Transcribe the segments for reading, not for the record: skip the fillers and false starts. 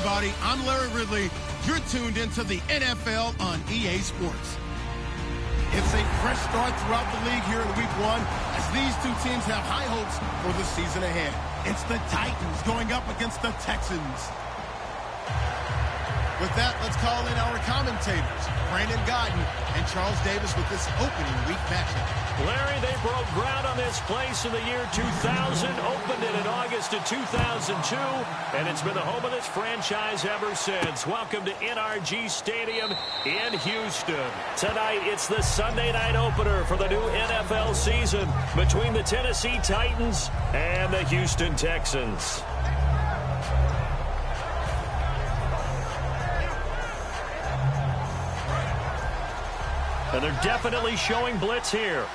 everybody. I'm Larry Ridley. You're tuned into the NFL on EA Sports. It's a fresh start throughout the league here in Week 1 as these two teams have high hopes for the season ahead. It's the Titans going up against the Texans. With that, let's call in our commentators, Brandon Godden and Charles Davis, with this opening week matchup. Larry, they broke ground on this place in the year 2000, opened it in August of 2002, and it's been the home of this franchise ever since. Welcome to NRG Stadium in Houston. Tonight, it's the Sunday night opener for the new NFL season between the Tennessee Titans and the Houston Texans. And they're definitely showing blitz here.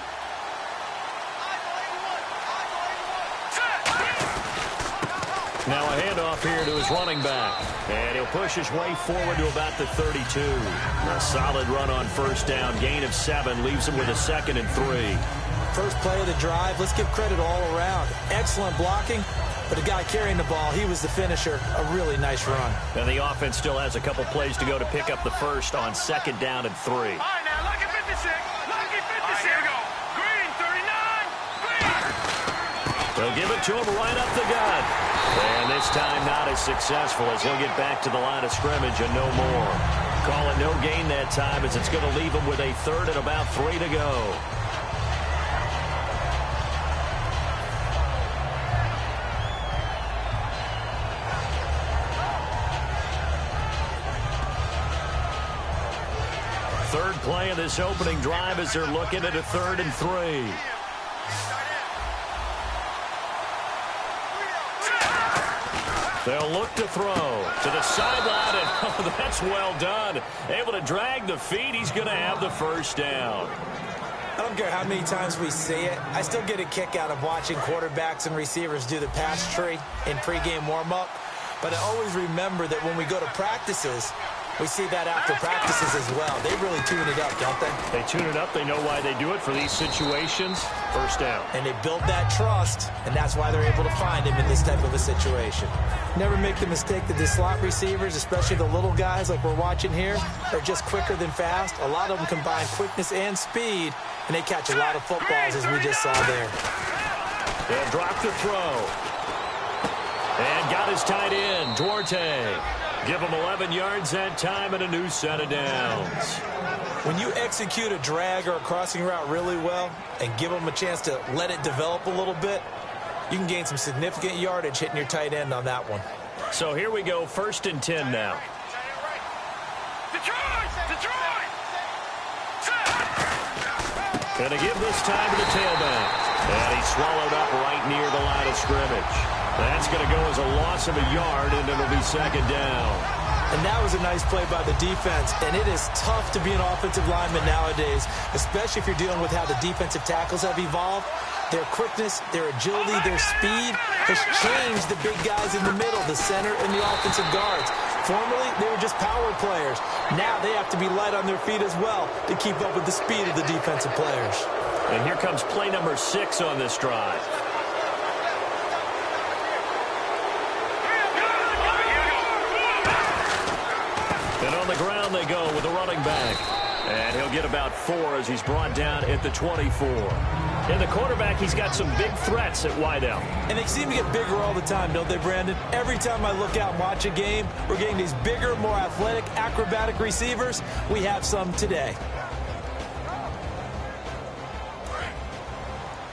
Now a handoff here to his running back. And he'll push his way forward to about the 32. A solid run on first down. Gain of 7 leaves him with a 2nd and 3. First play of the drive. Let's give credit all around. Excellent blocking. But the guy carrying the ball, he was the finisher. A really nice run. And the offense still has a couple plays to go to pick up the first on 2nd down and 3. All right, now, look at 56. Look at 56. All right, here we go. Green, 39. Green. They'll give it to him right up the gut. And this time not as successful as he'll get back to the line of scrimmage and no more. Call it no gain that time as it's going to leave him with a 3rd and about 3 to go. Third play of this opening drive as they're looking at a 3rd and 3. They'll look to throw to the sideline, and oh, that's well done. Able to drag the feet. He's going to have the first down. I don't care how many times we see it. I still get a kick out of watching quarterbacks and receivers do the pass tree in pregame warm-up. But I always remember that when we go to practices, we see that after practices as well. They really tune it up, don't they? They tune it up. They know why they do it for these situations. First down. And they build that trust, and that's why they're able to find him in this type of a situation. Never make the mistake that the slot receivers, especially the little guys like we're watching here, are just quicker than fast. A lot of them combine quickness and speed, and they catch a lot of footballs, as we just saw there. They'll drop the throw. And got his tight end, Duarte. Give him 11 yards that time and a new set of downs. When you execute a drag or a crossing route really well and give them a chance to let it develop a little bit, you can gain some significant yardage hitting your tight end on that one. So here we go, 1st and 10 now. Detroit! Gonna give this time to the tailback. And he's swallowed up right near the line of scrimmage. That's going to go as a loss of a yard, and it'll be 2nd down. And that was a nice play by the defense. And it is tough to be an offensive lineman nowadays, especially if you're dealing with how the defensive tackles have evolved. Their quickness, their agility, their speed has changed the big guys in the middle, the center, and the offensive guards. Formerly, they were just power players. Now they have to be light on their feet as well to keep up with the speed of the defensive players. And here comes play number 6 on this drive. And on the ground they go with the running back. And he'll get about 4 as he's brought down at the 24. And the quarterback, he's got some big threats at wideout. And they seem to get bigger all the time, don't they, Brandon? Every time I look out and watch a game, we're getting these bigger, more athletic, acrobatic receivers. We have some today.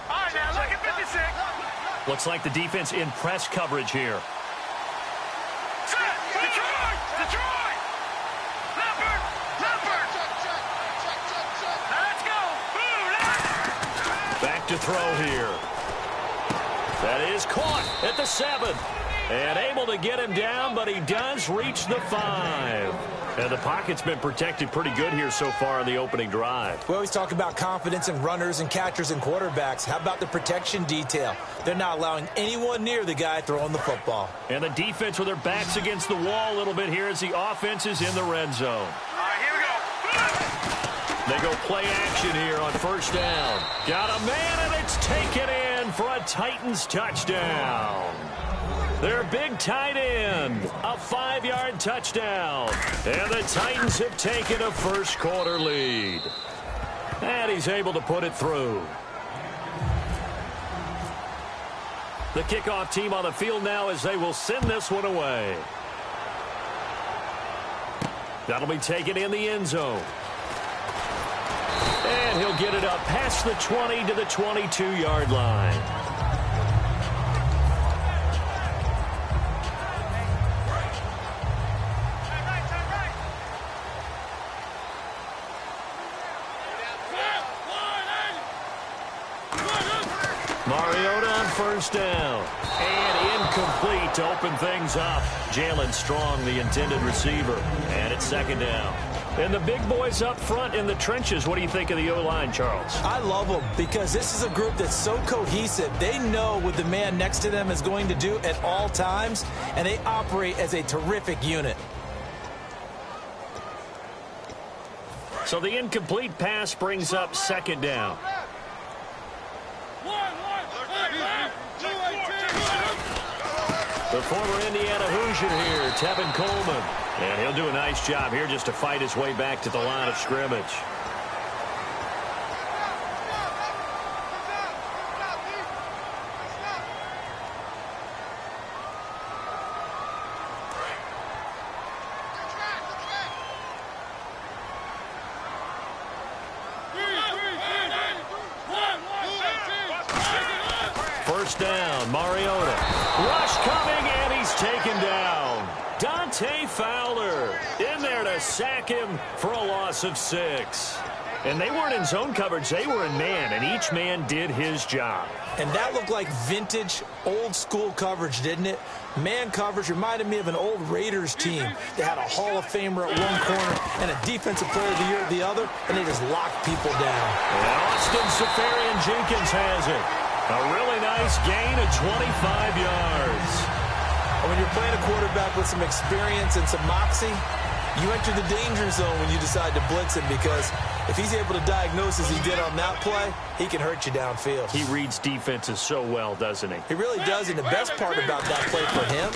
All right, now, look at 56. Looks like the defense in press coverage here. Detroit! Leopard! Let's go! Back to throw here. That is caught at the 7. And able to get him down, but he does reach the 5. And the pocket's been protected pretty good here so far in the opening drive. We always talk about confidence in runners and catchers and quarterbacks. How about the protection detail? They're not allowing anyone near the guy throwing the football. And the defense with their backs against the wall a little bit here as the offense is in the red zone. All right, here we go. They go play action here on first down. Got a man, and it's taken in for a Titans touchdown. Their big tight end, a 5-yard touchdown. And the Titans have taken a first-quarter lead. And he's able to put it through. The kickoff team on the field now as they will send this one away. That'll be taken in the end zone. And he'll get it up past the 20 to the 22-yard line. Mariota on first down. And incomplete to open things up. Jalen Strong, the intended receiver. And it's second down. And the big boys up front in the trenches. What do you think of the O-line, Charles? I love them because this is a group that's so cohesive. They know what the man next to them is going to do at all times, and they operate as a terrific unit. So the incomplete pass brings up second down. The former Indiana Hoosier here, Tevin Coleman. And he'll do a nice job here just to fight his way back to the line of scrimmage. First down, Mariota. Rush coming, and he's taken down. Dante Fowler in there to sack him for a loss of 6. And they weren't in zone coverage. They were in man, and each man did his job. And that looked like vintage, old-school coverage, didn't it? Man coverage reminded me of an old Raiders team. They had a Hall of Famer at one corner and a Defensive Player of the Year at the other, and they just locked people down. And Austin Seferian-Jenkins has it. A really nice gain of 25 yards. When you're playing a quarterback with some experience and some moxie, you enter the danger zone when you decide to blitz him, because if he's able to diagnose as he did on that play, he can hurt you downfield. He reads defenses so well, doesn't he? He really does, and the best part about that play for him,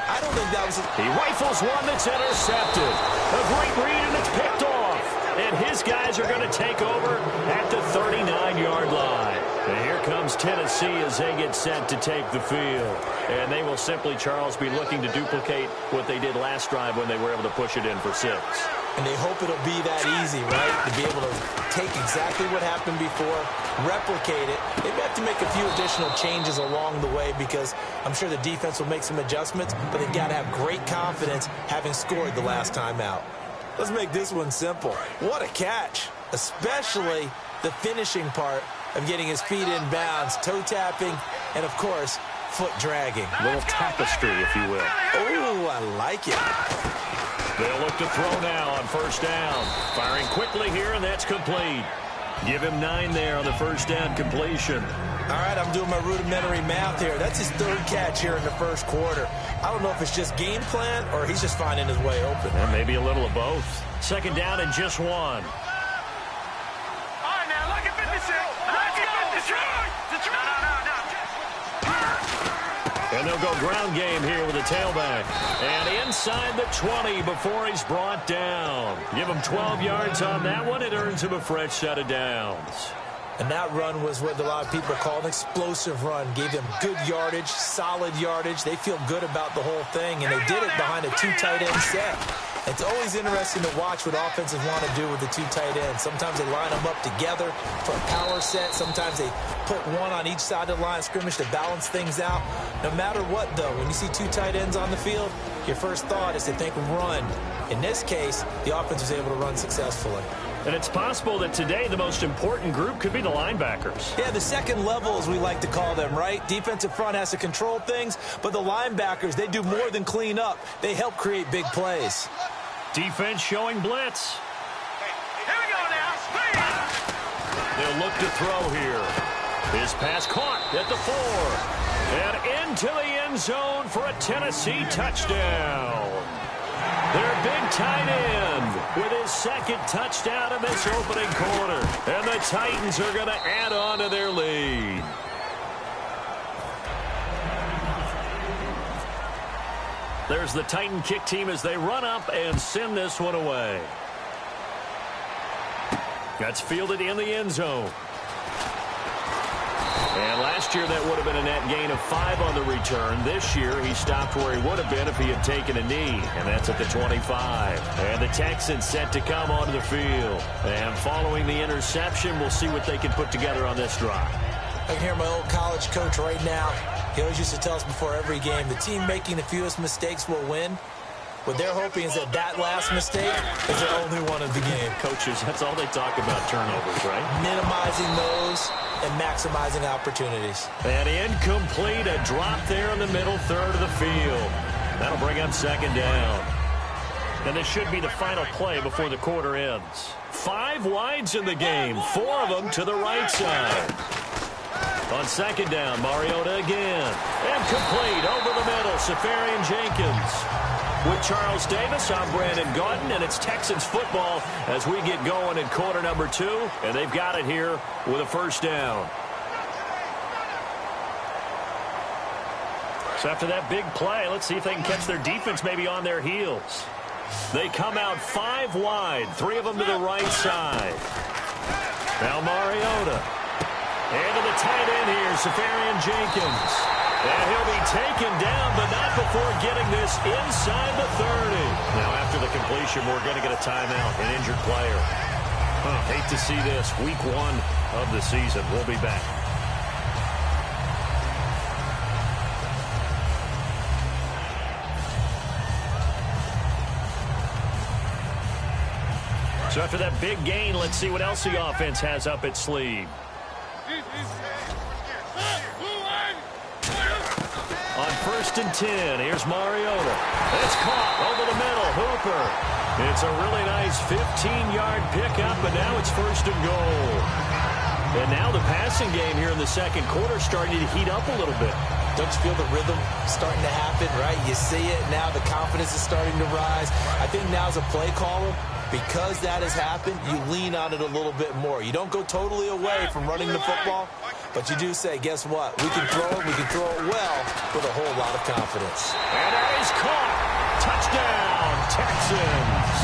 I don't think that was... He rifles one that's intercepted. A great read, and it's picked off. And his guys are going to take over at the 39-yard line. And here comes Tennessee as they get set to take the field. And they will simply, Charles, be looking to duplicate what they did last drive when they were able to push it in for 6. And they hope it'll be that easy, right? To be able to take exactly what happened before, replicate it. They may have to make a few additional changes along the way, because I'm sure the defense will make some adjustments, but they've got to have great confidence having scored the last time out. Let's make this one simple. What a catch, especially the finishing part of getting his feet in bounds, toe tapping, and, of course, foot dragging. A little tapestry, if you will. Oh, I like it. They'll look to throw now on first down. Firing quickly here, and that's complete. Give him 9 there on the first down completion. All right, I'm doing my rudimentary math here. That's his 3rd catch here in the first quarter. I don't know if it's just game plan or he's just finding his way open. And maybe a little of both. Second down and just 1. All right, now, look at 56. Look at 56. No. And they'll go ground game here with a tailback. And inside the 20 before he's brought down. Give him 12 yards on that one. It earns him a fresh set of downs. And that run was what a lot of people call an explosive run. Gave them good yardage, solid yardage. They feel good about the whole thing, and they did it behind a 2 tight end set. It's always interesting to watch what offenses want to do with the 2 tight ends. Sometimes they line them up together for a power set. Sometimes they put one on each side of the line of scrimmage to balance things out. No matter what, though, when you see 2 tight ends on the field, your first thought is to think run. In this case, the offense was able to run successfully. And it's possible that today the most important group could be the linebackers. Yeah, the second level, as we like to call them, right? Defensive front has to control things, but the linebackers, they do more than clean up. They help create big plays. Defense showing blitz. Here we go now. They'll look to throw here. His pass caught at the 4. And into the end zone for a Tennessee touchdown. Their big tight end with his 2nd touchdown in this opening quarter. And the Titans are going to add on to their lead. There's the Titan kick team as they run up and send this one away. That's fielded in the end zone. And last year that would have been a net gain of 5 on the return. This year he stopped where he would have been if he had taken a knee. And that's at the 25. And the Texans set to come onto the field. And following the interception, we'll see what they can put together on this drive. I can hear my old college coach right now. He always used to tell us before every game, the team making the fewest mistakes will win. What they're hoping is that that last mistake is their only one of the game. Coaches, that's all they talk about, turnovers, right? Minimizing those and maximizing opportunities. And incomplete, a drop there in the middle third of the field. That'll bring up second down. And this should be the final play before the quarter ends. 5 wides in the game, 4 of them to the right side. On second down, Mariota again. And complete over the middle, Safarian Jenkins. With Charles Davis, I'm Brandon Gaudin, and it's Texans football as we get going in quarter number 2, and they've got it here with a first down. So after that big play, let's see if they can catch their defense maybe on their heels. They come out 5 wide, 3 of them to the right side. Now Mariota. And to the tight end here, Safarian Jenkins. And he'll be taken down, but not before getting this inside the 30. Now, after the completion, we're going to get a timeout, an injured player. Hate to see this. Week 1 of the season. We'll be back. So after that big gain, let's see what else the offense has up its sleeve. On 1st and 10, here's Mariota. It's caught over the middle. Hooper. It's a really nice 15-yard pickup, but now it's 1st and goal. And now the passing game here in the second quarter starting to heat up a little bit. Don't you feel the rhythm starting to happen, right? You see it now. The confidence is starting to rise. I think now as a play caller, because that has happened, you lean on it a little bit more. You don't go totally away from running the football, but you do say, guess what? We can throw it well with a whole lot of confidence. And that is caught. Touchdown, Texans.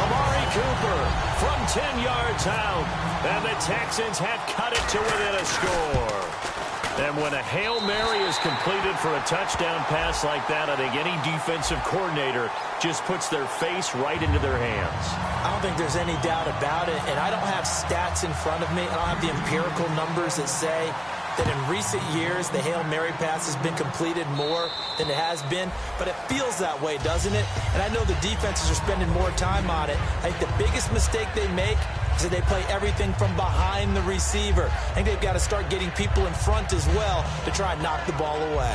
Amari Cooper from 10 yards out. And the Texans have cut it to within a score. And when a Hail Mary is completed for a touchdown pass like that, I think any defensive coordinator just puts their face right into their hands. I don't think there's any doubt about it, and I don't have stats in front of me. I don't have the empirical numbers that say that in recent years the Hail Mary pass has been completed more than it has been, but it feels that way, doesn't it? And I know the defenses are spending more time on it. I think the biggest mistake they make is that they play everything from behind the receiver. I think they've got to start getting people in front as well to try and knock the ball away.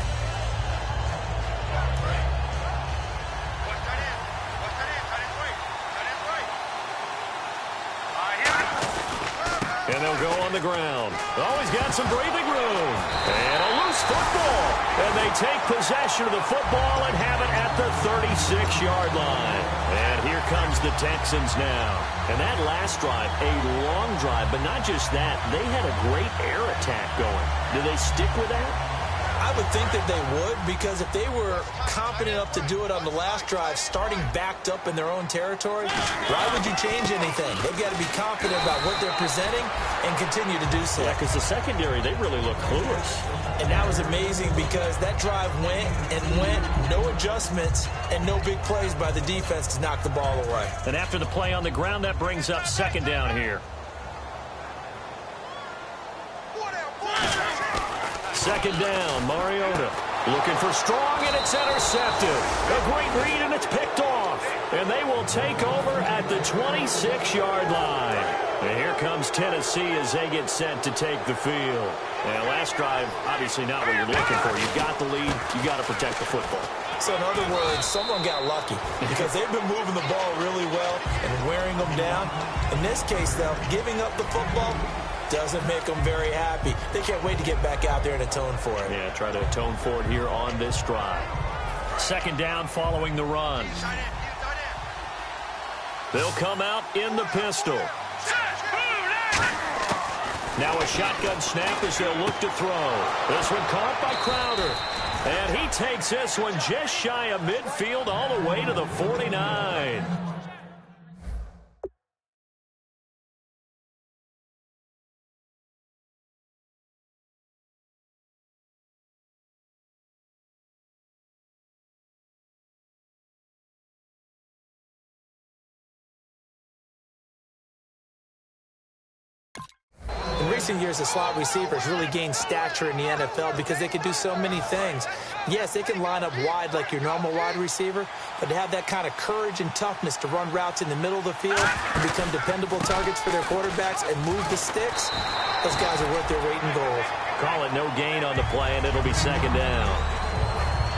And they'll go on the ground. Oh, he's got some breathing room. And a loose football. And they take possession of the football and have it at the 36-yard line. And here comes the Texans now. And that last drive, a long drive, but not just that. They had a great air attack going. Do they stick with that? I would think that they would, because if they were confident enough to do it on the last drive, starting backed up in their own territory, why would you change anything? They've got to be confident about what they're presenting and continue to do so. Yeah, because the secondary, they really look clueless. And that was amazing because that drive went and went, no adjustments, and no big plays by the defense to knock the ball away. And after the play on the ground, that brings up second down here. Second down, Mariota looking for Strong, and it's intercepted. A great read, and it's picked off. And they will take over at the 26-yard line. And here comes Tennessee as they get set to take the field. And last drive, obviously not what you're looking for. You've got the lead. You've got to protect the football. So in other words, someone got lucky because they've been moving the ball really well and wearing them down. In this case, though, giving up the football doesn't make them very happy. They can't wait to get back out there and atone for it. Yeah, try to atone for it here on this drive. Second down following the run. They'll come out in the pistol. Now a shotgun snap as they'll look to throw. This one caught by Crowder. And he takes this one just shy of midfield all the way to the 49. In recent years, the slot receivers really gained stature in the NFL because they can do so many things. Yes, they can line up wide like your normal wide receiver, but to have that kind of courage and toughness to run routes in the middle of the field and become dependable targets for their quarterbacks and move the sticks, those guys are worth their weight in gold. Call it no gain on the play, and it'll be second down.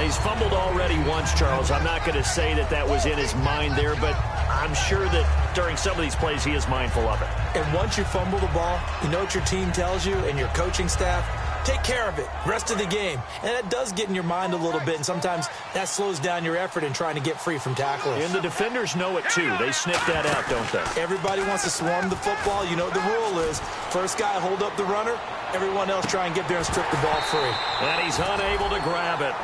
He's fumbled already once, Charles. I'm not going to say that that was in his mind there, but I'm sure that during some of these plays he is mindful of it. And once you fumble the ball, you know what your team tells you and your coaching staff? Take care of it, rest of the game. And that does get in your mind a little bit, and sometimes that slows down your effort in trying to get free from tacklers. And the defenders know it too. They sniff that out, don't they? Everybody wants to swarm the football. You know what the rule is. First guy hold up the runner, everyone else try and get there and strip the ball free. And he's unable to grab it.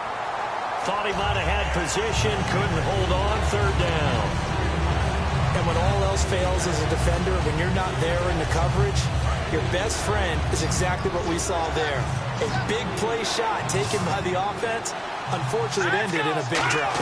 Thought he might have had position, couldn't hold on, third down. And when all else fails as a defender, when you're not there in the coverage, your best friend is exactly what we saw there. A big play shot taken by the offense. Unfortunately, it ended in a big drop.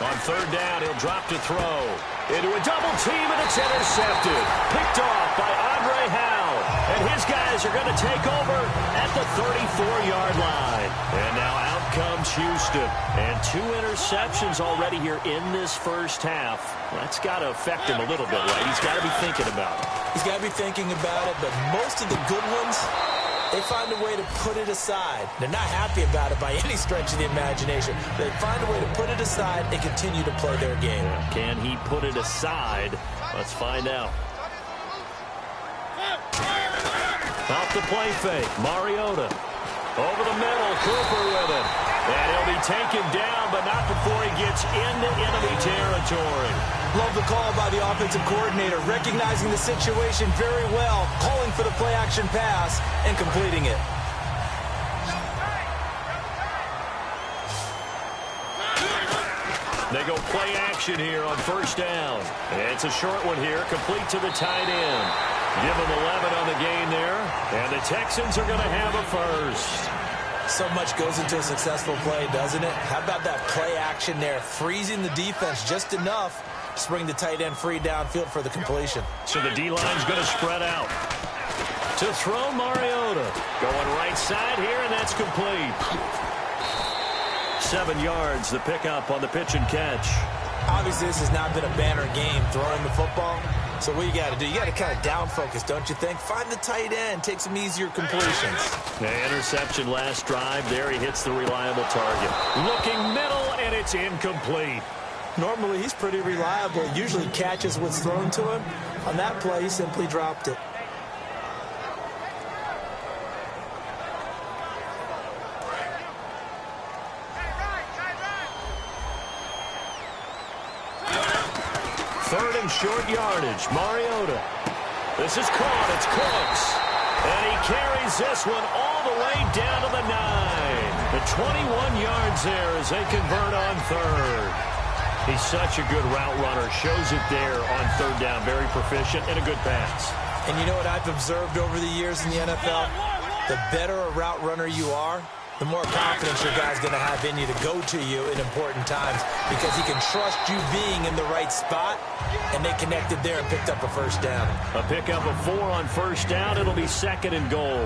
On third down, he'll drop to throw. Into a double team, and it's intercepted. Picked off by Andre Howell. And his guys are going to take over at the 34-yard line. And now out comes Houston. And 2 interceptions already here in this first half. That's got to affect him a little bit, right? He's got to be thinking about it. He's got to be thinking about it, but most of the good ones, they find a way to put it aside. They're not happy about it by any stretch of the imagination. They find a way to put it aside and continue to play their game. Can he put it aside? Let's find out. Off the play fake, Mariota. Over the middle, Cooper with it. And he'll be taken down, but not before he gets into enemy territory. Love the call by the offensive coordinator, recognizing the situation very well, calling for the play-action pass, and completing it. They go play action here on first down. It's a short one here, complete to the tight end. Give them 11 on the gain there, and the Texans are going to have a first. So much goes into a successful play, doesn't it? How about that play action there, freezing the defense just enough to bring the tight end free downfield for the completion. So the D-line's going to spread out. To throw, Mariota. Going right side here, and that's complete. 7 yards, the pickup on the pitch and catch. Obviously, this has not been a banner game throwing the football. So what you got to do, you got to kind of down focus, don't you think? Find the tight end, take some easier completions. The interception last drive. There he hits the reliable target. Looking middle, and it's incomplete. Normally, he's pretty reliable. Usually catches what's thrown to him. On that play, he simply dropped it. Third and short yardage, Mariota. This is caught, it's Cooks. And he carries this one all the way down to the 9. The 21 yards there as they convert on third. He's such a good route runner. Shows it there on third down. Very proficient and a good pass. And you know what I've observed over the years in the NFL? The better a route runner you are, the more confidence your guy's going to have in you to go to you in important times because he can trust you being in the right spot, and they connected there and picked up a first down. A pickup of 4 on first down. It'll be second and goal.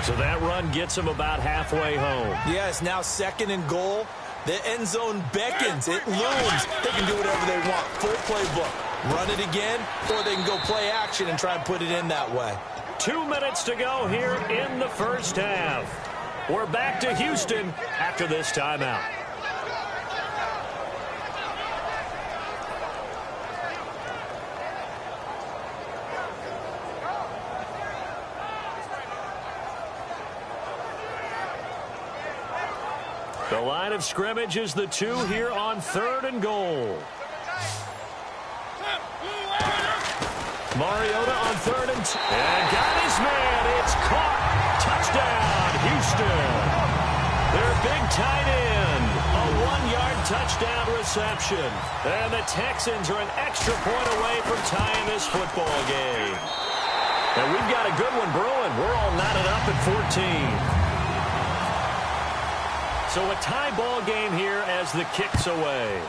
So that run gets him about halfway home. Yes, now second and goal. The end zone beckons. It looms. They can do whatever they want. Full playbook. Run it again, or they can go play action and try and put it in that way. 2 minutes to go here in the first half. We're back to Houston after this timeout. The line of scrimmage is the 2 here on third and goal. Mariota on 3rd and got his man. It's caught. Touchdown, Houston. Their big tight end. A 1-yard touchdown reception. And the Texans are an extra point away from tying this football game. And we've got a good one brewing. We're all knotted up at 14. So a tie ball game here as the kick's away.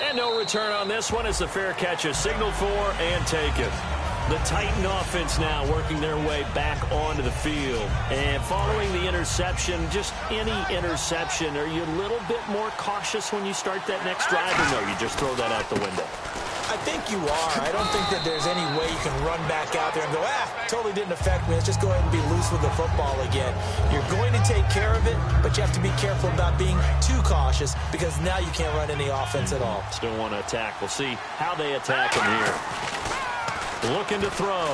And no return on this one as the fair catch is signaled for and taken. The Titan offense now working their way back onto the field. And following the interception, just any interception, are you a little bit more cautious when you start that next drive? Or no, you just throw that out the window? I think you are. I don't think that there's any way you can run back out there and go, totally didn't affect me. Let's just go ahead and be loose with the football again. You're going to take care of it, but you have to be careful about being too cautious because now you can't run any offense at all. Still want to attack. We'll see how they attack him here. Looking to throw.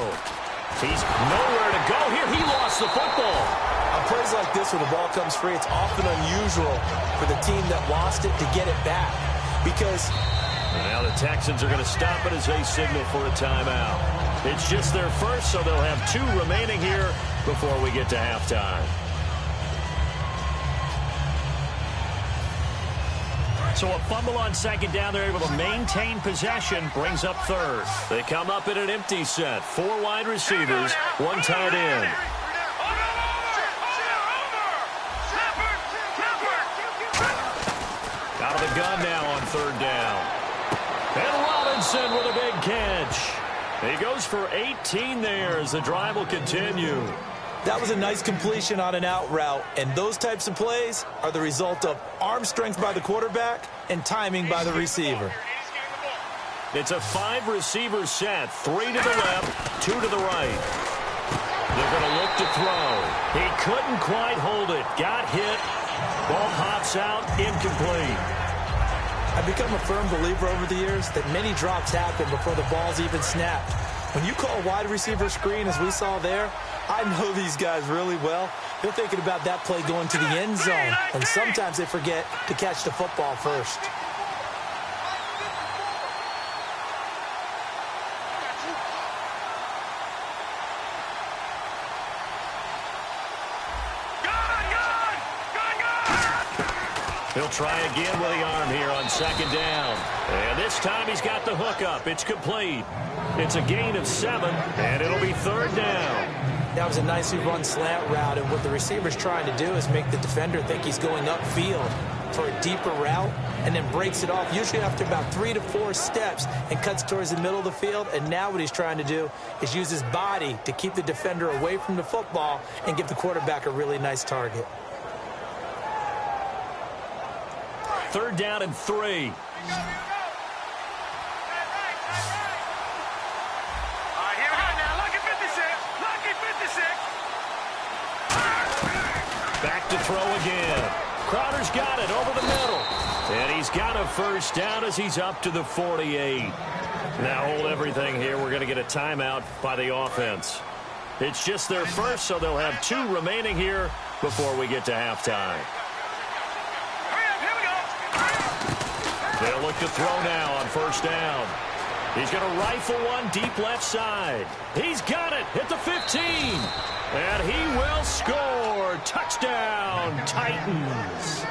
He's nowhere to go here. He lost the football. On plays like this where the ball comes free, it's often unusual for the team that lost it to get it back because now the Texans are going to stop it as they signal for a timeout. It's just their first, so they'll have 2 remaining here before we get to halftime. So a fumble on 2nd down. They're able to maintain possession. Brings up 3rd. They come up in an empty set. 4 wide receivers, 1 tight end. Out of the gun now on 3rd down. And Robinson with a big catch. He goes for 18 there as the drive will continue. That was a nice completion on an out route, and those types of plays are the result of arm strength by the quarterback and timing by the receiver. It's a 5-receiver set, 3 to the left, 2 to the right. They're going to look to throw. He couldn't quite hold it. Got hit. Ball pops out, incomplete. I've become a firm believer over the years that many drops happen before the ball's even snapped. When you call wide receiver screen, as we saw there, I know these guys really well. They're thinking about that play going to the end zone, and sometimes they forget to catch the football first. He'll try again with the arm here on 2nd down. And this time he's got the hook up. It's complete. It's a gain of 7, and it'll be 3rd down. That was a nicely run slant route, and what the receiver's trying to do is make the defender think he's going upfield for a deeper route and then breaks it off, usually after about 3 to 4 steps, and cuts towards the middle of the field. And now what he's trying to do is use his body to keep the defender away from the football and give the quarterback a really nice target. 3rd down and 3. Back to throw again. Crowder's got it over the middle. And he's got a 1st down as he's up to the 48. Now hold everything here. We're going to get a timeout by the offense. It's just their first, so they'll have 2 remaining here before we get to halftime. They'll look to throw now on 1st down. He's going to rifle one deep left side. He's got it at the 15. And he will score. Touchdown, Titans.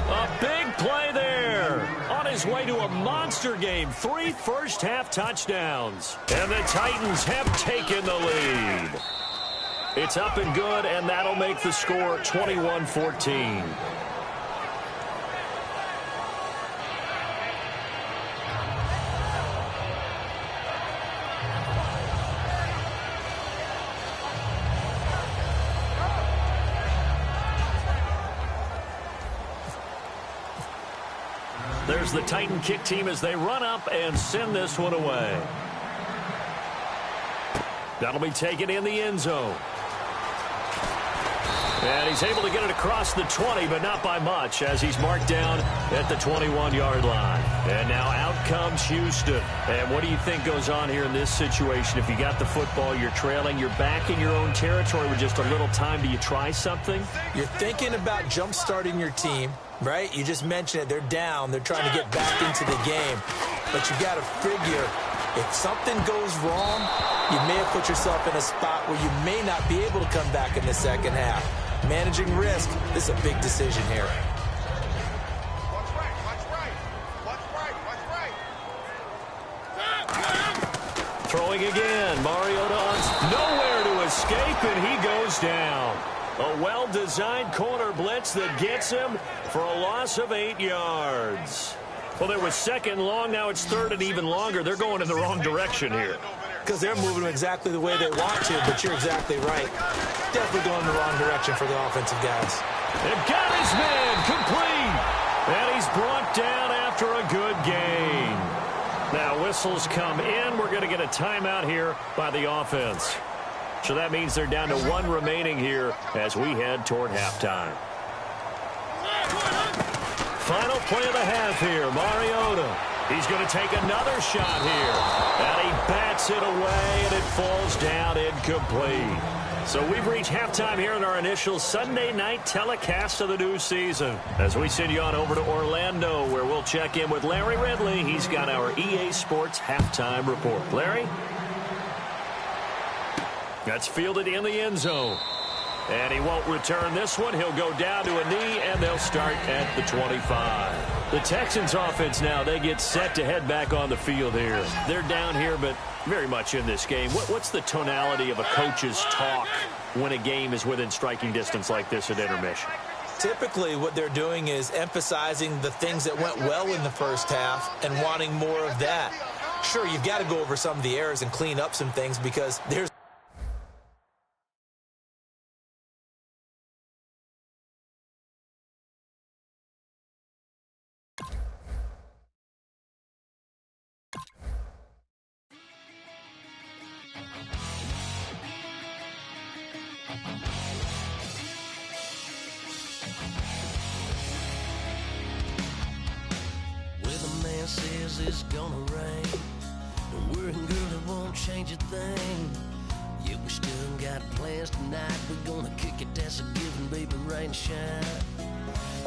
A big play there. On his way to a monster game. 3 first-half touchdowns. And the Titans have taken the lead. It's up and good, and that'll make the score 21-14. There's the Titan kick team as they run up and send this one away. That'll be taken in the end zone. And he's able to get it across the 20, but not by much, as he's marked down at the 21-yard line. And now out comes Houston. And what do you think goes on here in this situation? If you got the football, you're trailing, you're back in your own territory with just a little time. Do you try something? You're thinking about jump-starting your team, right? You just mentioned it. They're down. They're trying to get back into the game. but you got to figure if something goes wrong, you may have put yourself in a spot where you may not be able to come back in the second half. Managing risk, this is a big decision here. Throwing again. Mariota's nowhere to escape, and he goes down. A well-designed corner blitz that gets him for a loss of 8 yards. Well, there was second long. Now it's third and even longer. They're going in the wrong direction here. Because they're moving exactly the way they want to, but you're exactly right. Definitely going in the wrong direction for the offensive guys. They've got his man complete. And he's brought down after a good gain. Now whistles come in. We're going to get a timeout here by the offense. So that means they're down to 1 remaining here as we head toward halftime. Final play of the half here. Mariota. He's going to take another shot here. And he bats it away, and it falls down incomplete. So we've reached halftime here in our initial Sunday night telecast of the new season. As we send you on over to Orlando, where we'll check in with Larry Ridley. He's got our EA Sports halftime report. Larry? That's fielded in the end zone. And he won't return this one. He'll go down to a knee, and they'll start at the 25. The Texans offense now, they get set to head back on the field here. They're down here, but very much in this game. What's the tonality of a coach's talk when a game is within striking distance like this at intermission? Typically, what they're doing is emphasizing the things that went well in the first half and wanting more of that. Sure, you've got to go over some of the errors and clean up some things because there's says it's gonna rain. Don't worry, girl, it won't change a thing. Yeah, we still got plans tonight. We're gonna kick it, that's a given, baby, rain and shine.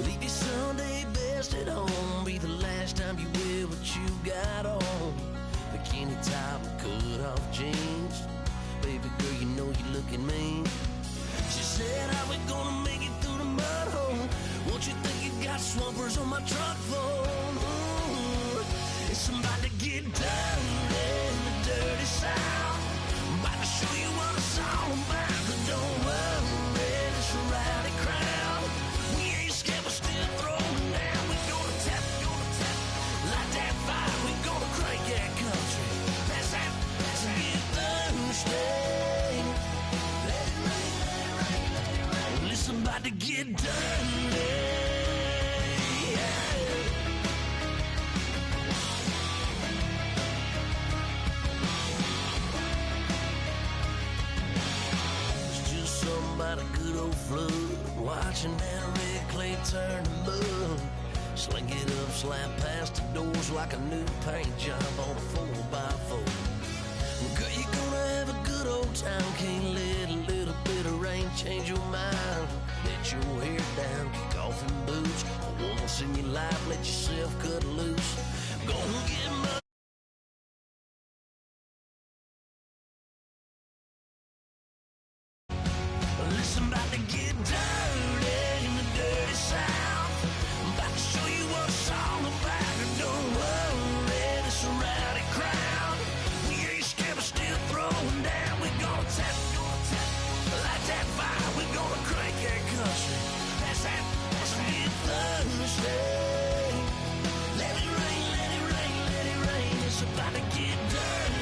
Leave your Sunday best at home. Be the last time you wear what you got on. Bikini top and cut off jeans. Baby girl, you know you looking mean. She said, how we gonna make it through the mud hole? Won't you think you got swampers on my truck phone? It's about to get dirty in the dirty South. I'm about to show you what it's all about. But don't worry, it's a rowdy crowd. We ain't scared, we're still throwing down. We're gonna tap, light that fire. We're gonna crank that country. That's get Thursday. Let it rain, let it rain, let it rain. Well, it's about to get dirty. About a good old flood, watching that red clay turn to mud. Sling it up, slap past the doors like a new paint job on a 4x4. Girl, you're gonna have a good old time. Can't let a little bit of rain change your mind. Let your hair down, kick off in boots. Once in your life, let yourself cut loose. Gonna get my Listen, about to get dirty in the dirty South. I'm about to show you what it's all about. And don't worry, it's a rowdy crowd. We ain't scared, we're still throwing down. We're gonna tap, light that fire. We're gonna crank that country. That's get Thursday. Let it rain, let it rain, let it rain. It's about to get dirty.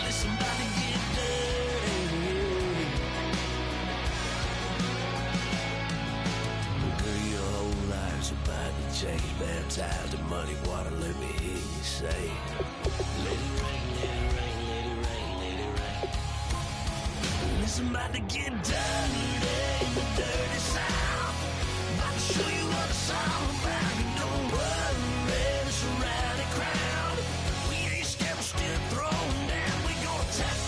Listen, about to get dirty. Girl, your whole life's about to change. Baptized in muddy water, let me hear you say. Let it rain, let it rain, let it rain, let it rain. Listen, about to get dirty in the dirty South. About to show you what it's all about. And don't worry, it's a rowdy crowd. We ain't scared, we're still throwing down. We gonna tap,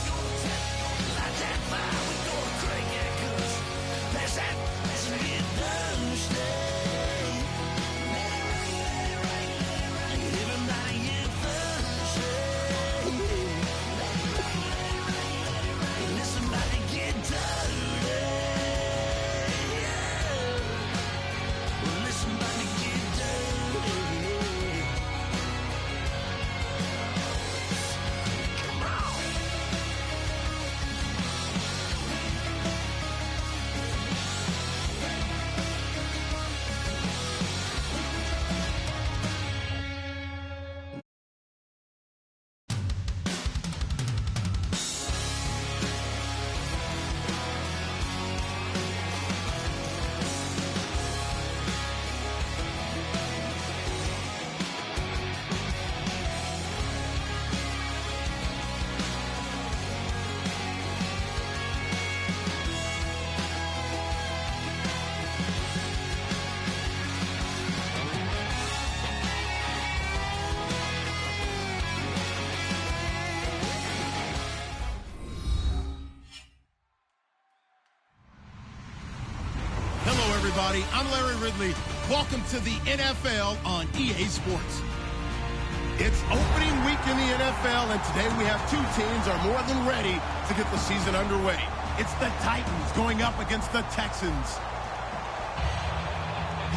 light that fire. We gonna crank that country. That's get Thursday. Let everybody. I'm Larry Ridley. Welcome to the NFL on EA Sports. It's opening week in the NFL, and today we have two teams are more than ready to get the season underway. It's the Titans going up against the Texans.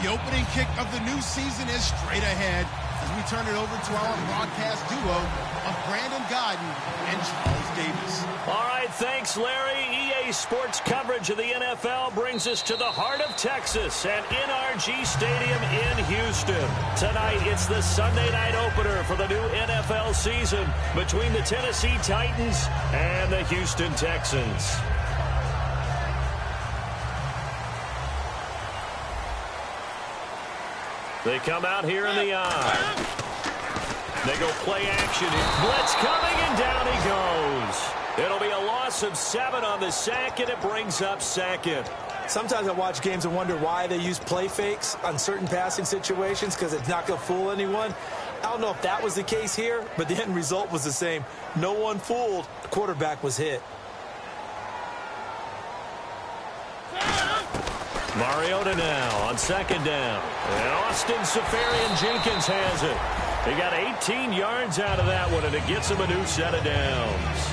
The opening kick of the new season is straight ahead as we turn it over to our broadcast duo of Brandon Godden and Charles Davis. All right, thanks, Larry. EA Sports coverage of the NFL brings us to the heart of Texas at NRG Stadium in Houston. Tonight, it's the Sunday night opener for the new NFL season between the Tennessee Titans and the Houston Texans. They come out here in the eye. They go play action. Blitz coming, and down he goes. It'll be a loss of 7 on the sack, and it brings up second. Sometimes I watch games and wonder why they use play fakes on certain passing situations, because it's not going to fool anyone. I don't know if that was the case here, but the end result was the same. No one fooled. The quarterback was hit. Mariota now on second down. And Austin Seferian-Jenkins has it. He got 18 yards out of that one, and it gets him a new set of downs.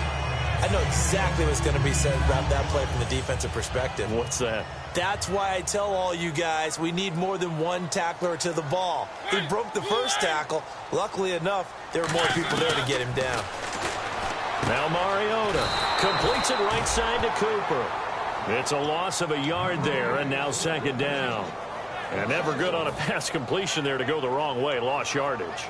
I know exactly what's going to be said about that play from the defensive perspective. What's that? That's why I tell all you guys we need more than one tackler to the ball. He broke the first tackle. Luckily enough, there were more people there to get him down. Now Mariota completes it right side to Cooper. It's a loss of a yard there, and now second down. And never good on a pass completion there to go the wrong way. Lost yardage.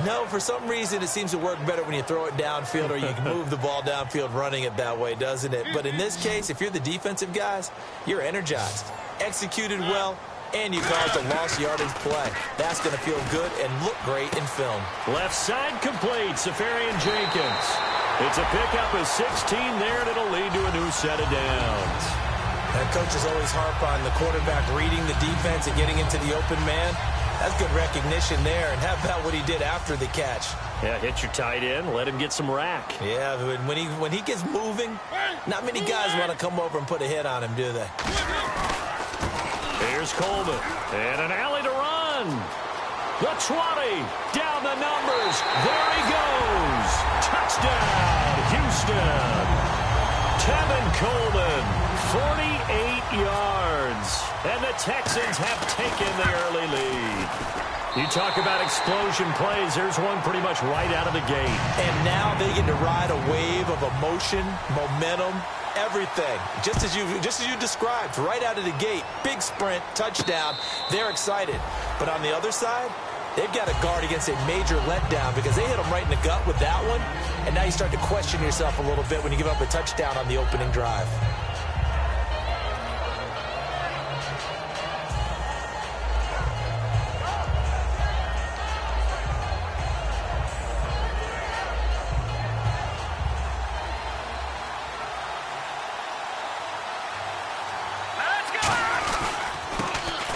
No, for some reason it seems to work better when you throw it downfield or you can move the ball downfield running it that way, doesn't it? But in this case, if you're the defensive guys, you're energized, executed well, and you caused a lost yardage play. That's going to feel good and look great in film. Left side complete, Seferian-Jenkins. It's a pickup of 16 there, and it'll lead to a new set of downs. And coaches always harp on the quarterback reading the defense and getting into the open man. That's good recognition there. And how about what he did after the catch? Yeah, hit your tight end, let him get some rack. Yeah, when he gets moving, not many guys want to come over and put a hit on him, do they? Here's Coleman, and an alley to run. The 20, down the numbers. There he goes. Touchdown, Houston. Tevin Coleman, 48 yards. And the Texans have taken the early lead. You talk about explosion plays. There's one pretty much right out of the gate. And now they get to ride a wave of emotion, momentum, everything. Just as you described, right out of the gate. Big sprint, touchdown. They're excited. But on the other side, they've got to guard against a major letdown because they hit them right in the gut with that one. And now you start to question yourself a little bit when you give up a touchdown on the opening drive.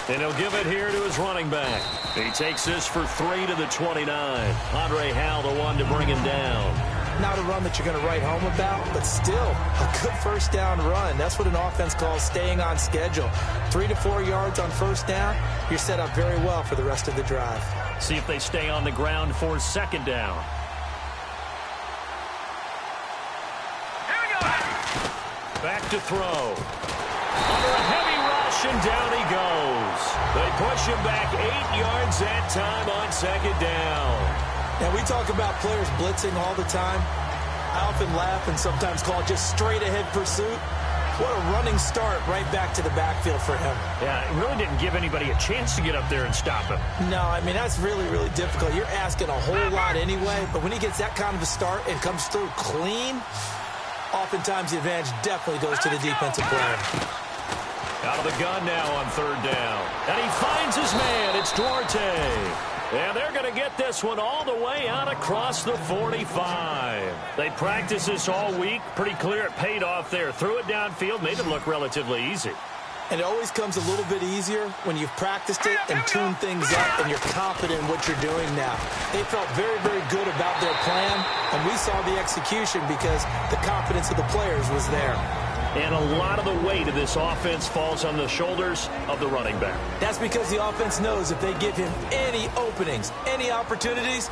And he'll give it here to his running back. He takes this for 3 to the 29. Andre Howell, the one to bring him down. Not a run that you're going to write home about, but still a good first down run. That's what an offense calls staying on schedule. 3 to 4 yards on first down, you're set up very well for the rest of the drive. See if they stay on the ground for second down. Here we go. Back to throw. Under a heavy rush, and down he goes. They push him back 8 yards that time on second down. Now, we talk about players blitzing all the time. I often laugh and sometimes call it just straight-ahead pursuit. What a running start right back to the backfield for him. Yeah, it really didn't give anybody a chance to get up there and stop him. No, I mean, that's really, really difficult. You're asking a whole lot anyway, but when he gets that kind of a start and comes through clean, oftentimes the advantage definitely goes to the defensive player. Out of the gun now on third down. And he finds his man. It's Duarte. And they're going to get this one all the way out across the 45. They practiced this all week. Pretty clear it paid off there. Threw it downfield, made it look relatively easy. And it always comes a little bit easier when you've practiced it and tuned things up and you're confident in what you're doing now. They felt very, very good about their plan, and we saw the execution because the confidence of the players was there. and a lot of the weight of this offense falls on the shoulders of the running back. That's because the offense knows if they give him any openings, any opportunities,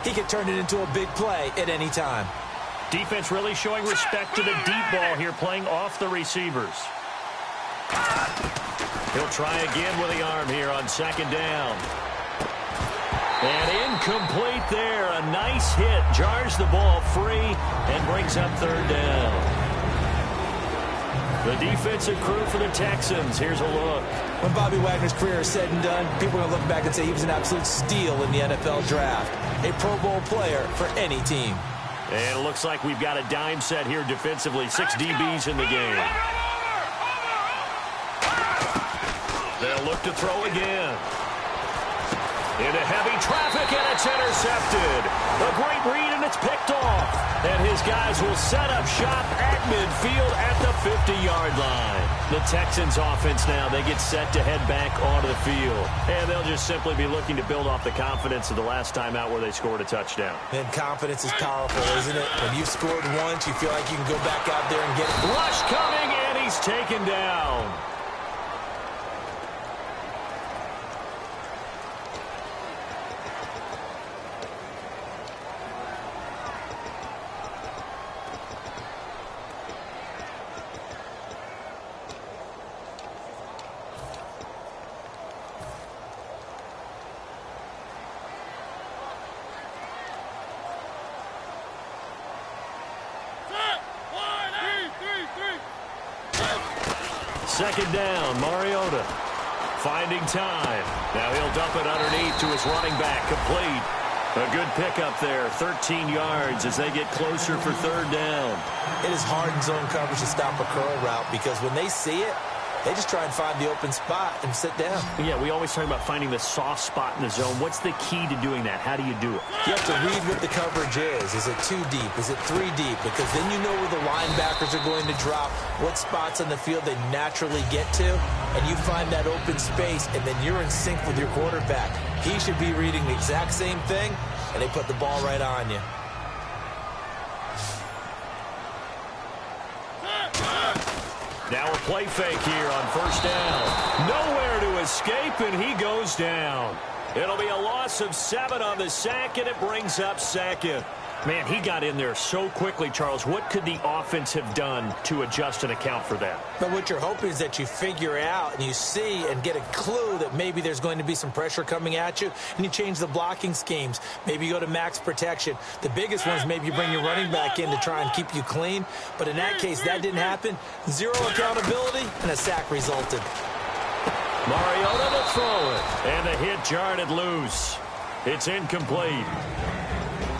he can turn it into a big play at any time. Defense really showing respect to the deep ball here, playing off the receivers. He'll try again with the arm here on second down. And incomplete there. A nice hit. Jars the ball free and brings up third down. The defensive crew for the Texans. Here's a look. When Bobby Wagner's career is said and done, people are going to look back and say he was an absolute steal in the NFL draft. A Pro Bowl player for any team. And it looks like we've got a dime set here defensively. 6 DBs in the game. They'll look to throw again. Into heavy traffic, and it's intercepted. A great read, and it's picked off. And his guys will set up shop at midfield at the 50-yard line. The Texans offense now, they get set to head back onto the field. And they'll just simply be looking to build off the confidence of the last time out where they scored a touchdown. And confidence is powerful, isn't it? When you've scored once, you feel like you can go back out there and get it. Rush coming, and he's taken down. Second down, Mariota finding time. Now he'll dump it underneath to his running back, complete. A good pickup there, 13 yards as they get closer for third down. It is hard in zone coverage to stop a curl route because when they see it, they just try and find the open spot and sit down. Yeah, we always talk about finding the soft spot in the zone. What's the key to doing that? How do you do it? You have to read what the coverage is. Is it 2 deep? Is it 3 deep? Because then you know where the linebackers are going to drop, what spots on the field they naturally get to, and you find that open space, and then you're in sync with your quarterback. He should be reading the exact same thing, and they put the ball right on you. Now a play fake here on first down. Nowhere to escape, and he goes down. It'll be a loss of 7 on the sack, and it brings up second. Man, he got in there so quickly, Charles. What could the offense have done to adjust and account for that? But what you're hoping is that you figure out and you see and get a clue that maybe there's going to be some pressure coming at you, and you change the blocking schemes. Maybe you go to max protection. The biggest one is maybe you bring your running back in to try and keep you clean. But in that case, that didn't happen. 0 accountability, and a sack resulted. Mariota to throw it. And the hit jarred it loose. It's incomplete.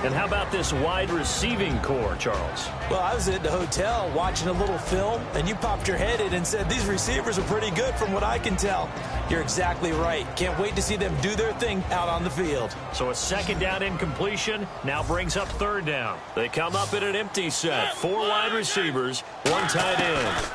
And how about this wide receiving core, Charles? Well, I was at the hotel watching a little film, and you popped your head in and said, these receivers are pretty good from what I can tell. You're exactly right. Can't wait to see them do their thing out on the field. So a second down incompletion now brings up third down. They come up in an empty set. 4 wide receivers, 1 tight end.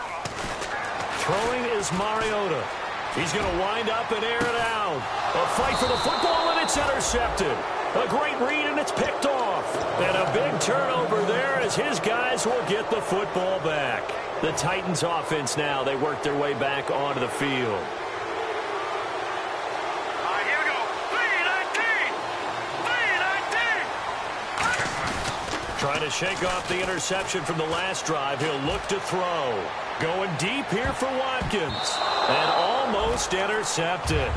Throwing is Mariota. He's going to wind up and air it out. A fight for the football, and it's intercepted. A great read, and it's picked off. And a big turnover there as his guys will get the football back. The Titans offense now, they work their way back onto the field. All right, here we go. 3-19. Trying to shake off the interception from the last drive. He'll look to throw. Going deep here for Watkins. And almost intercepted.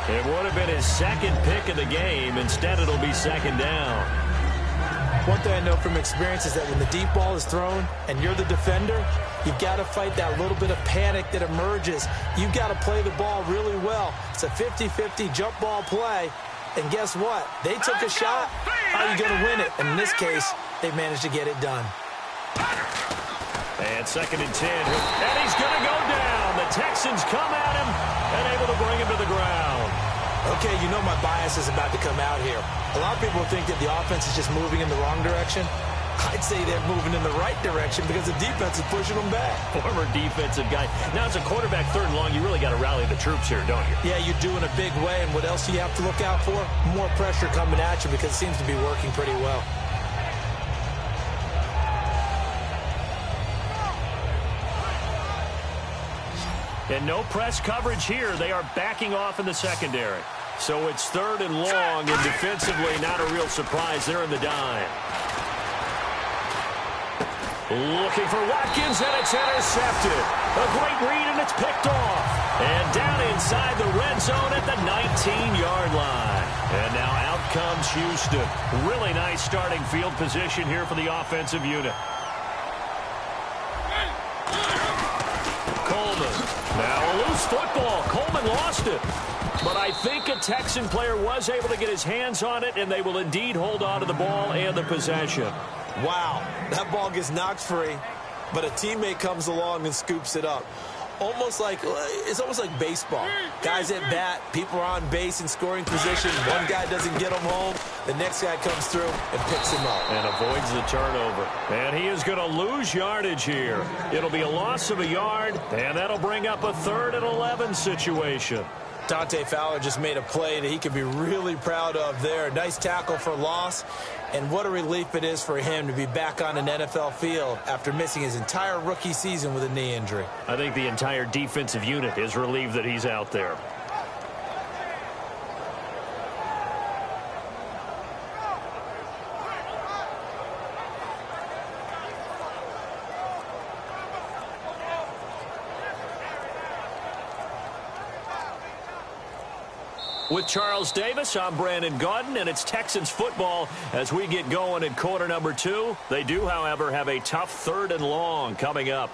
It would have been his second pick of the game. Instead, it'll be second down. One thing I know from experience is that when the deep ball is thrown and you're the defender, you've got to fight that little bit of panic that emerges. You've got to play the ball really well. It's a 50-50 jump ball play. And guess what? They took a shot. How are you going to win it? And in this case, they managed to get it done. And second and 10. And he's going to go down. The Texans come at him and able to bring him to the ground. Okay, you know my bias is about to come out here. A lot of people think that the offense is just moving in the wrong direction. I'd say they're moving in the right direction because the defense is pushing them back. Former defensive guy. Now, as a quarterback, third and long, you really got to rally the troops here, don't you? Yeah, you do in a big way. And what else do you have to look out for? More pressure coming at you because it seems to be working pretty well. And no press coverage here. They are backing off in the secondary. So it's 3rd and long, and defensively not a real surprise. They're in the dime. Looking for Watkins, and it's intercepted. A great read, and it's picked off. And down inside the red zone at the 19-yard line. And now out comes Houston. Really nice starting field position here for the offensive unit. Coleman. Now a loose football. Coleman lost it. But I think a Texan player was able to get his hands on it, and they will indeed hold on to the ball and the possession. Wow, that ball gets knocked free, but a teammate comes along and scoops it up. It's almost like baseball. Guys at bat, people are on base in scoring position. One guy doesn't get him home. The next guy comes through and picks him up. And avoids the turnover. And he is going to lose yardage here. It'll be a loss of a yard, and that'll bring up a 3rd and 11 situation. Dante Fowler just made a play that he could be really proud of there. Nice tackle for loss, and what a relief it is for him to be back on an NFL field after missing his entire rookie season with a knee injury. I think the entire defensive unit is relieved that he's out there. With Charles Davis, I'm Brandon Gaudin, and it's Texans football as we get going in quarter number 2. They do, however, have a tough 3rd and long coming up.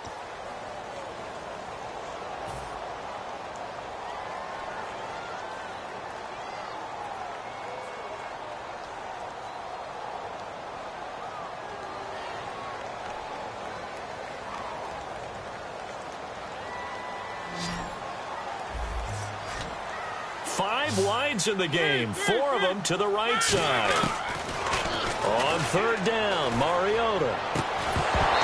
Wides in the game, 4 of them to the right side. On 3rd down, Mariota.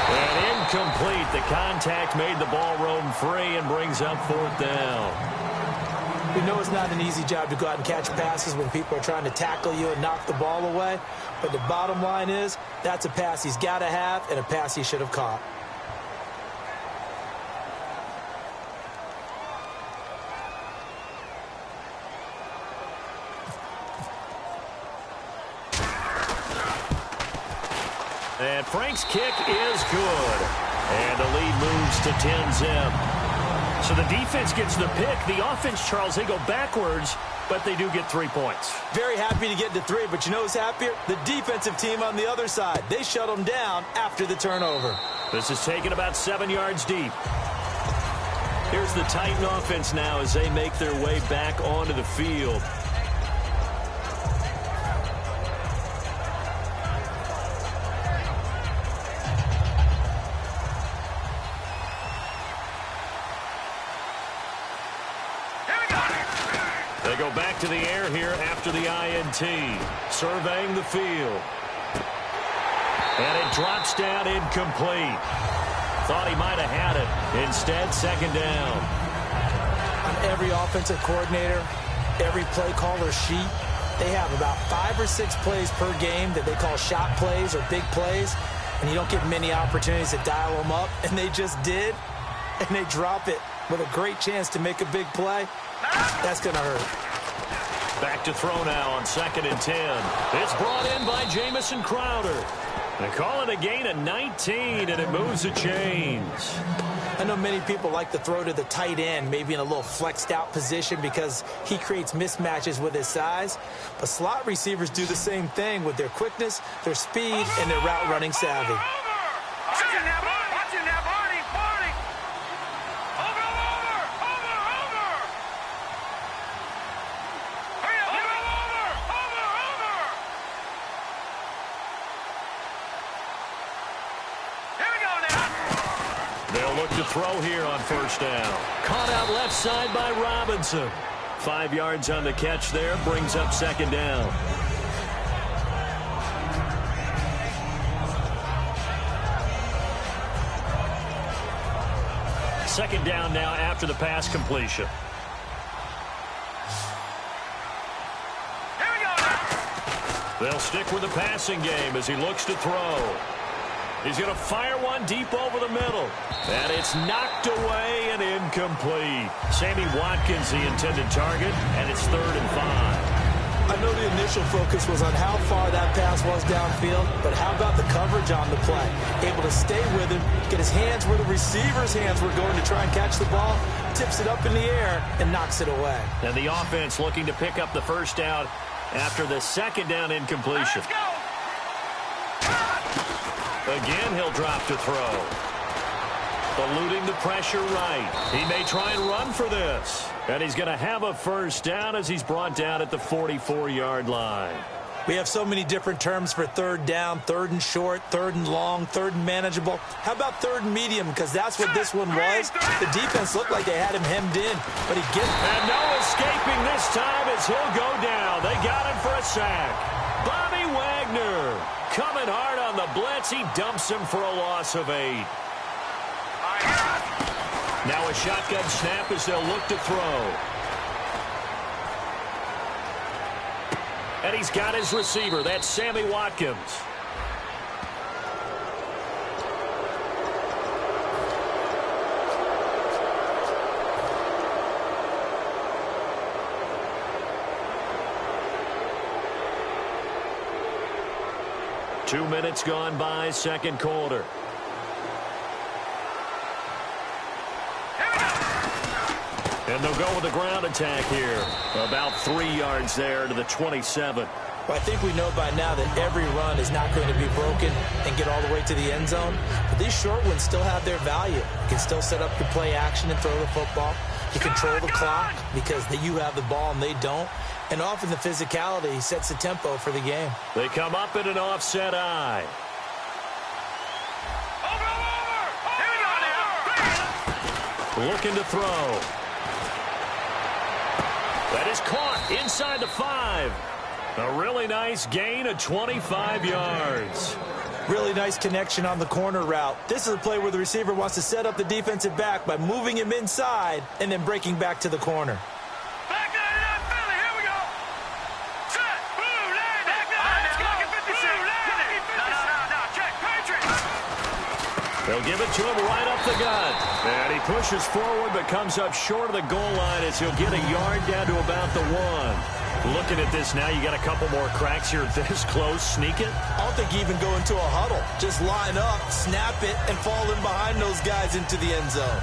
And incomplete. The contact made the ball roam free and brings up 4th down. We know it's not an easy job to go out and catch passes when people are trying to tackle you and knock the ball away. But the bottom line is, that's a pass he's got to have and a pass he should have caught. And Frank's kick is good. And the lead moves to 10-zip. So the defense gets the pick. The offense, Charles, they go backwards, but they do get 3 points. Very happy to get to 3, but you know who's happier? The defensive team on the other side. They shut them down after the turnover. This is taken about 7 yards deep. Here's the Titan offense now as they make their way back onto the field. They go back to the air here after the INT. Surveying the field. And it drops down incomplete. Thought he might have had it. Instead, 2nd down. On every offensive coordinator, every play caller sheet, they have about 5 or 6 plays per game that they call shot plays or big plays. And you don't get many opportunities to dial them up. And they just did. And they drop it with a great chance to make a big play. That's going to hurt. Back to throw now on 2nd and 10. It's brought in by Jamison Crowder. They call it a gain of 19, and it moves the chains. I know many people like to throw to the tight end, maybe in a little flexed out position because he creates mismatches with his size. But slot receivers do the same thing with their quickness, their speed, and their route running savvy. To throw here on 1st down. Caught out left side by Robinson. 5 yards on the catch there. Brings up 2nd down. Second down now after the pass completion. They'll stick with the passing game as he looks to throw. He's going to fire one deep over the middle. And it's knocked away and incomplete. Sammy Watkins, the intended target, and it's 3rd and 5. I know the initial focus was on how far that pass was downfield, but how about the coverage on the play? Able to stay with him, get his hands where the receiver's hands were going to try and catch the ball, tips it up in the air, and knocks it away. And the offense looking to pick up the first down after the 2nd down incompletion. Again, he'll drop to throw. Eluding the pressure right. He may try and run for this. And he's going to have a first down as he's brought down at the 44-yard line. We have so many different terms for 3rd down, 3rd and short, 3rd and long, 3rd and manageable. How about 3rd and medium? Because that's what this one was. The defense looked like they had him hemmed in, but he gets it. And no escaping this time as he'll go down. They got him for a sack. Bobby Wagner coming hard on the blitz. He dumps him for a loss of 8. Now a shotgun snap as they'll look to throw. And he's got his receiver. That's Sammy Watkins. Two minutes gone by, 2nd quarter. And they'll go with a ground attack here. About 3 yards there to the 27. Well, I think we know by now that every run is not going to be broken and get all the way to the end zone. But these short ones still have their value. You can still set up the play action and throw the football. You control the clock because you have the ball and they don't. And often the physicality sets the tempo for the game. They come up in an offset eye. Looking to throw. That is caught inside the 5. A really nice gain of 25 yards. Really nice connection on the corner route. This is a play where the receiver wants to set up the defensive back by moving him inside and then breaking back to the corner. Back that Philly, here we go. Set, blue, landing. Back that, it's going to 56. No, check, Patriots. They'll give it to him right up the gut. And he pushes forward but comes up short of the goal line as he'll get a yard down to about the 1. Looking at this now, you got a couple more cracks here this close. Sneak it. I don't think you even go into a huddle. Just line up, snap it, and fall in behind those guys into the end zone.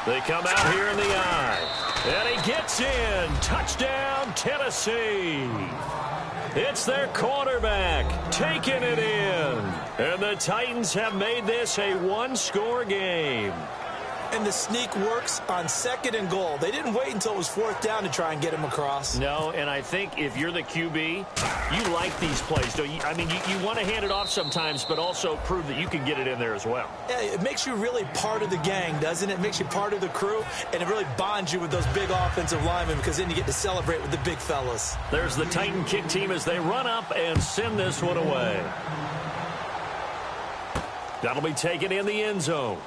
They come out here in the eye. And he gets in. Touchdown, Tennessee. It's their quarterback taking it in. And the Titans have made this a one-score game. And the sneak works on 2nd and goal. They didn't wait until it was 4th down to try and get him across. No, and I think if you're the QB, you like these plays, don't you? I mean, you want to hand it off sometimes, but also prove that you can get it in there as well. Yeah, it makes you really part of the gang, doesn't it? It makes you part of the crew, and it really bonds you with those big offensive linemen because then you get to celebrate with the big fellas. There's the Titan kick team as they run up and send this one away. That'll be taken in the end zone.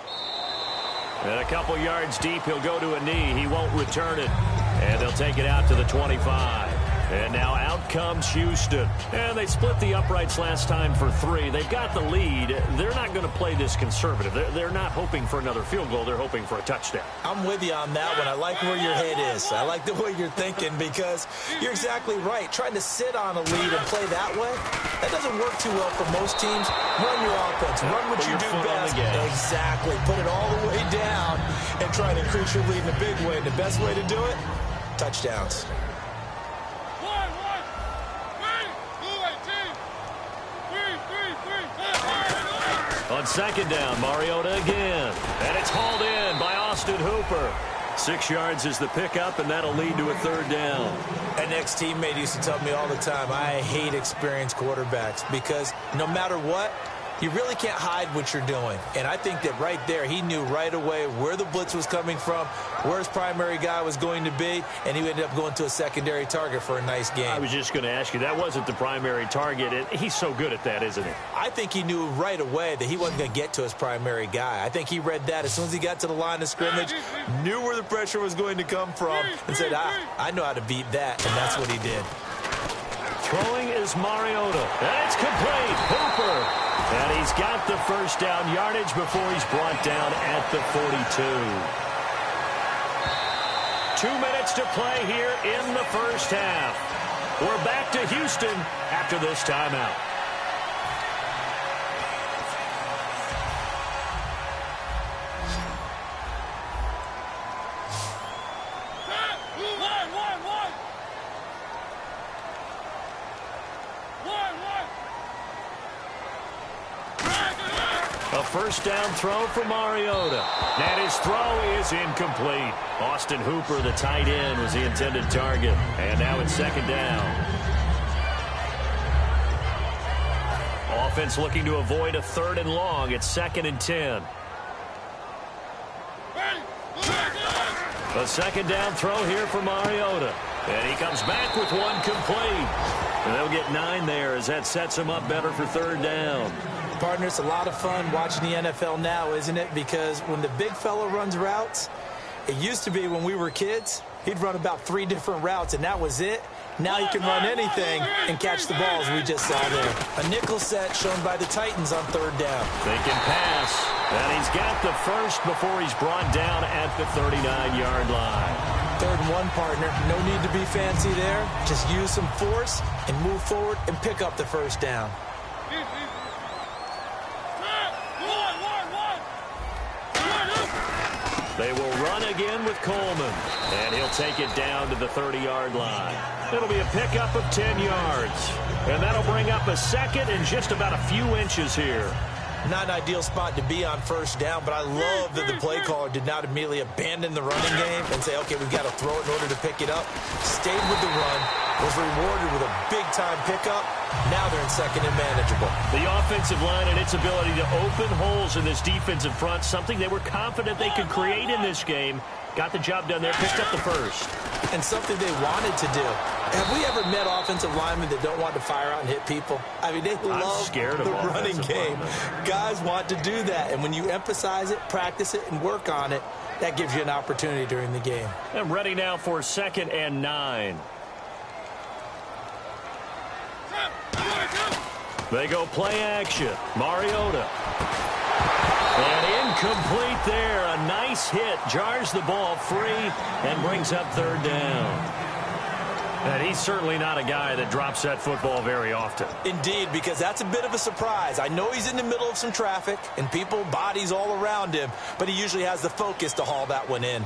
And a couple yards deep, he'll go to a knee. He won't return it. And they'll take it out to the 25. And now out comes Houston. And they split the uprights last time for 3. They've got the lead. They're not going to play this conservative. They're not hoping for another field goal. They're hoping for a touchdown. I'm with you on that one. I like where your head is. I like the way you're thinking because you're exactly right. Trying to sit on a lead and play that way, that doesn't work too well for most teams. Run your offense. Run what you do best. Exactly. Put it all the way down and try to increase your lead in a big way. The best way to do it, touchdowns. On 2nd down, Mariota again. And it's hauled in by Austin Hooper. 6 yards is the pickup, and that'll lead to a 3rd down. An ex-teammate used to tell me all the time, I hate experienced quarterbacks because no matter what, You really can't hide what you're doing. And I think that right there, he knew right away where the blitz was coming from, where his primary guy was going to be, and he ended up going to a secondary target for a nice game. I was just going to ask you, that wasn't the primary target. He's so good at that, isn't he? I think he knew right away that he wasn't going to get to his primary guy. I think he read that as soon as he got to the line of scrimmage, knew where the pressure was going to come from, and said, I know how to beat that, and that's what he did. Throwing is Mariota, and it's complete. Hooper. And he's got the first down yardage before he's brought down at the 42. 2 minutes to play here in the first half. We're back to Houston after this timeout. A first down throw for Mariota. And his throw is incomplete. Austin Hooper, the tight end, was the intended target. And now it's second down. Offense looking to avoid a 3rd and long. It's 2nd and 10. A second down throw here for Mariota. And he comes back with one complete. And they'll get 9 there as that sets him up better for 3rd down. Partner, it's a lot of fun watching the NFL now, isn't it? Because when the big fella runs routes, it used to be when we were kids, he'd run about 3 different routes, and that was it. Now he can run anything and catch the balls we just saw there. A nickel set shown by the Titans on 3rd down. Thinking pass. And he's got the first before he's brought down at the 39-yard line. 3rd and 1, partner. No need to be fancy there. Just use some force and move forward and pick up the first down. They will run again with Coleman, and he'll take it down to the 30-yard line. It'll be a pickup of 10 yards, and that'll bring up a 2nd and just about a few inches here. Not an ideal spot to be on first down, but I love that the play caller did not immediately abandon the running game and say, okay, we've got to throw it in order to pick it up. Stayed with the run, was rewarded with a big-time pickup. Now they're in 2nd and manageable. The offensive line and its ability to open holes in this defensive front, something they were confident they could create in this game. Got the job done there, picked up the first. And something they wanted to do. Have we ever met offensive linemen that don't want to fire out and hit people? I mean, they love the running game. Guys want to do that. And when you emphasize it, practice it, and work on it, that gives you an opportunity during the game. I'm ready now for 2nd and 9. They go play action. Mariota. And incomplete there. A nice hit. Jars the ball free and brings up 3rd down. And he's certainly not a guy that drops that football very often. Indeed, because that's a bit of a surprise. I know he's in the middle of some traffic and people, bodies all around him, but he usually has the focus to haul that one in.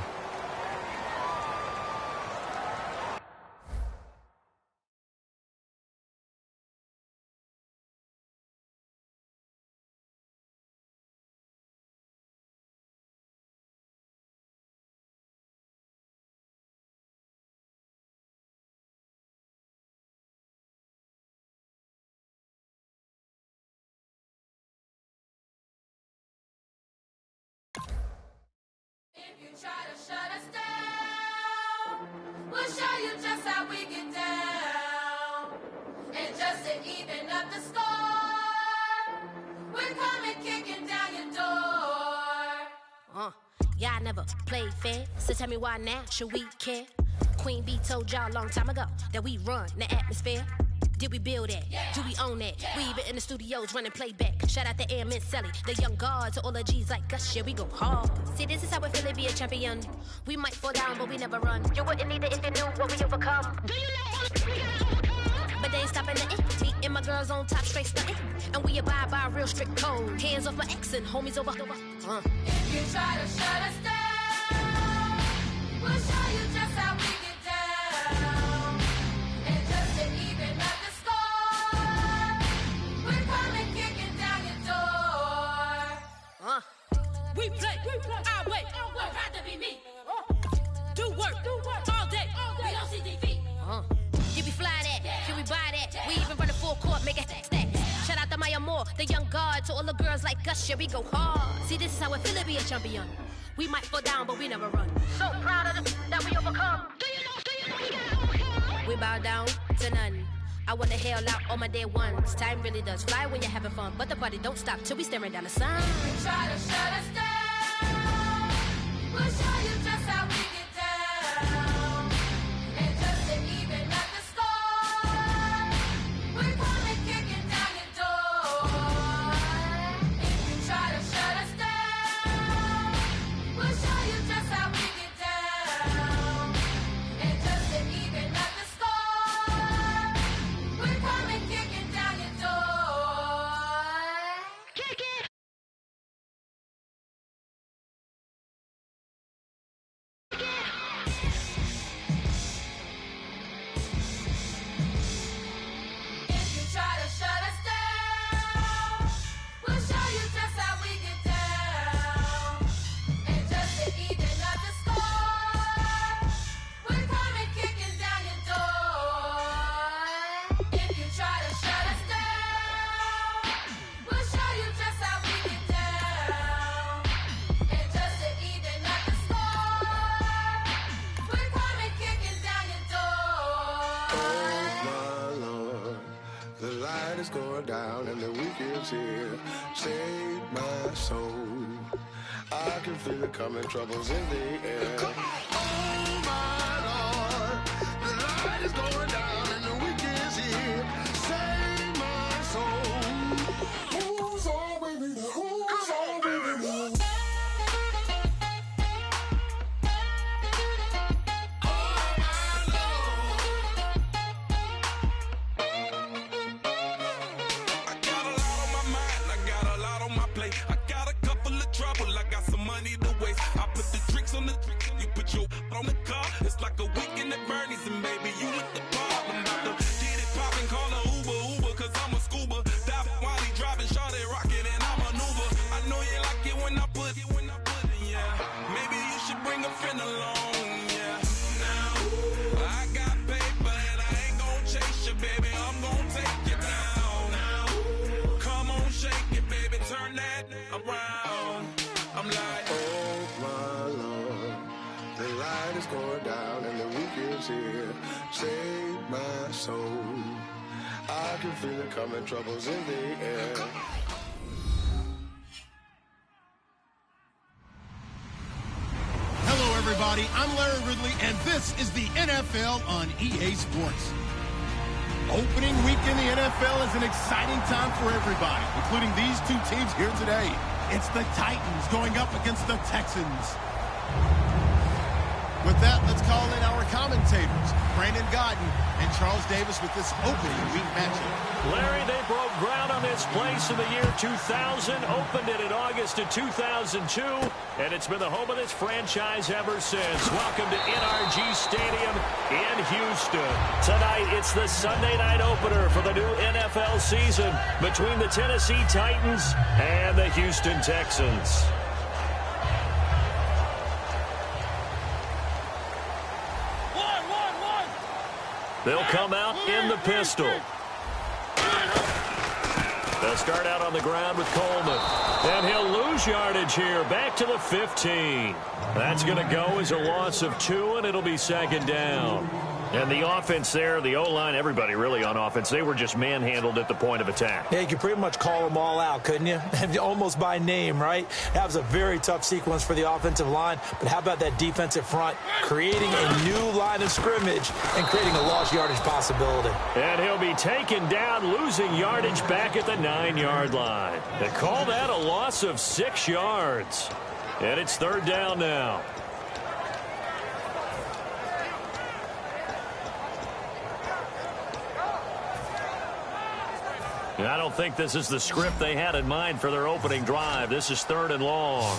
If you try to shut us down, we'll show you just how we get down. And just to even up the score, we're coming kicking down your door. Y'all never played fair, so tell me why now should we care? Queen Bee told y'all a long time ago that we run the atmosphere. Did we build that? Yeah. Do we own that? Yeah. We even in the studios running playback. Shout out to Airman Sally, the young guard, to all the G's like us. Yeah, we go hard. See, this is how it feel to be a champion. We might fall down, but we never run. You wouldn't need it if you knew what we overcome. Do you know all we gotta overcome? But they ain't stopping nothing. Me and my girls on top, straight stunting. And we abide by a real strict code. Hands off my ex and homies over. If you try to shut us down, we'll show you just how we get down. And just to even up the score, we're coming kicking down your door. We play our way. I'd rather be me. Do work all day. We don't see defeat. You be fly that, can we buy that? We even run a full court, make it stack. Shout out to Maya Moore, the young guard, to all the girls like us, yeah, we go hard. See, this is how it feel to be a champion. We might fall down, but we never run. So proud of that we overcome. Do you know we got overcome? We bow down to none. I wanna hail out all my day ones. Time really does fly when you're having fun, but the party don't stop till we staring down the sun. You try to shut us down. We'll show you just how we get down. And just to even up the score, we're coming kicking down your door. If you try to shut us down, we'll show you just how we get down. And just to even up the score, we're coming kicking down your door. Kick it! If you try to shut us down, we'll show you just how we get down. And just to even up the score, we're coming kicking down your door. If you try to shut us down, we'll show you just how we get down. And just to even up the score, we're coming kicking down your door. My Lord, the light is going down and the week is here. Save my soul. I can feel it coming, troubles in the air. Oh my Lord, the light is going down and the week is here. Save my soul. Who's all with me? Who's all with me? I got a lot on my mind, I got a lot on my plate. I got a couple of trouble, I got some money to waste. I put the tricks on the you put your on the car. It's like a weekend at Bernie's and baby, you with the pop. I'm about to get it poppin', call a Uber, cause I'm a scuba. Dive while he driving, shawty rocket and I maneuver. I know you like it when I put it, yeah. Maybe you should bring a friend along, yeah. Now, I got paper and I ain't gon' chase you, baby. I'm gon' take you down. Now, come on, shake it, baby. Turn that around. I'm like, Oh my Lord, the light is going down and the week is here. Save my soul. I can feel it coming, troubles in the air. Hello, everybody. I'm Larry Ridley, and this is the NFL on EA Sports. Opening week in the NFL is an exciting time for everybody, including these two teams here today. It's the Titans going up against the Texans. With that, let's call in our commentators, Brandon Godden and Charles Davis, with this opening week matchup. Larry, they broke ground on this place in the year 2000, opened it in August of 2002, and it's been the home of this franchise ever since. Welcome to NRG Stadium in Houston. Tonight, it's the Sunday night opener for the new NFL season between the Tennessee Titans and the Houston Texans. They'll come out in the pistol. They'll start out on the ground with Coleman. And he'll lose yardage here. Back to the 15. That's going to go as a loss of 2, and it'll be second down. And the offense there, the O-line, everybody really on offense, they were just manhandled at the point of attack. Yeah, you could pretty much call them all out, couldn't you? Almost by name, right? That was a very tough sequence for the offensive line. But how about that defensive front creating a new line of scrimmage and creating a lost yardage possibility? And he'll be taken down, losing yardage back at the 9-yard line. They call that a loss of 6 yards. And it's third down now. I don't think this is the script they had in mind for their opening drive. This is third and long.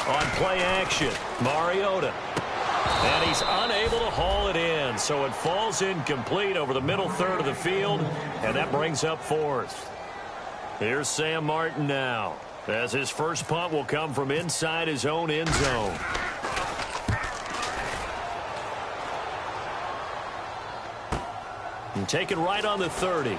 On play action, Mariota. And he's unable to haul it in, so it falls incomplete over the middle third of the field, and that brings up fourth. Here's Sam Martin now, as his first punt will come from inside his own end zone. And taken right on the 30.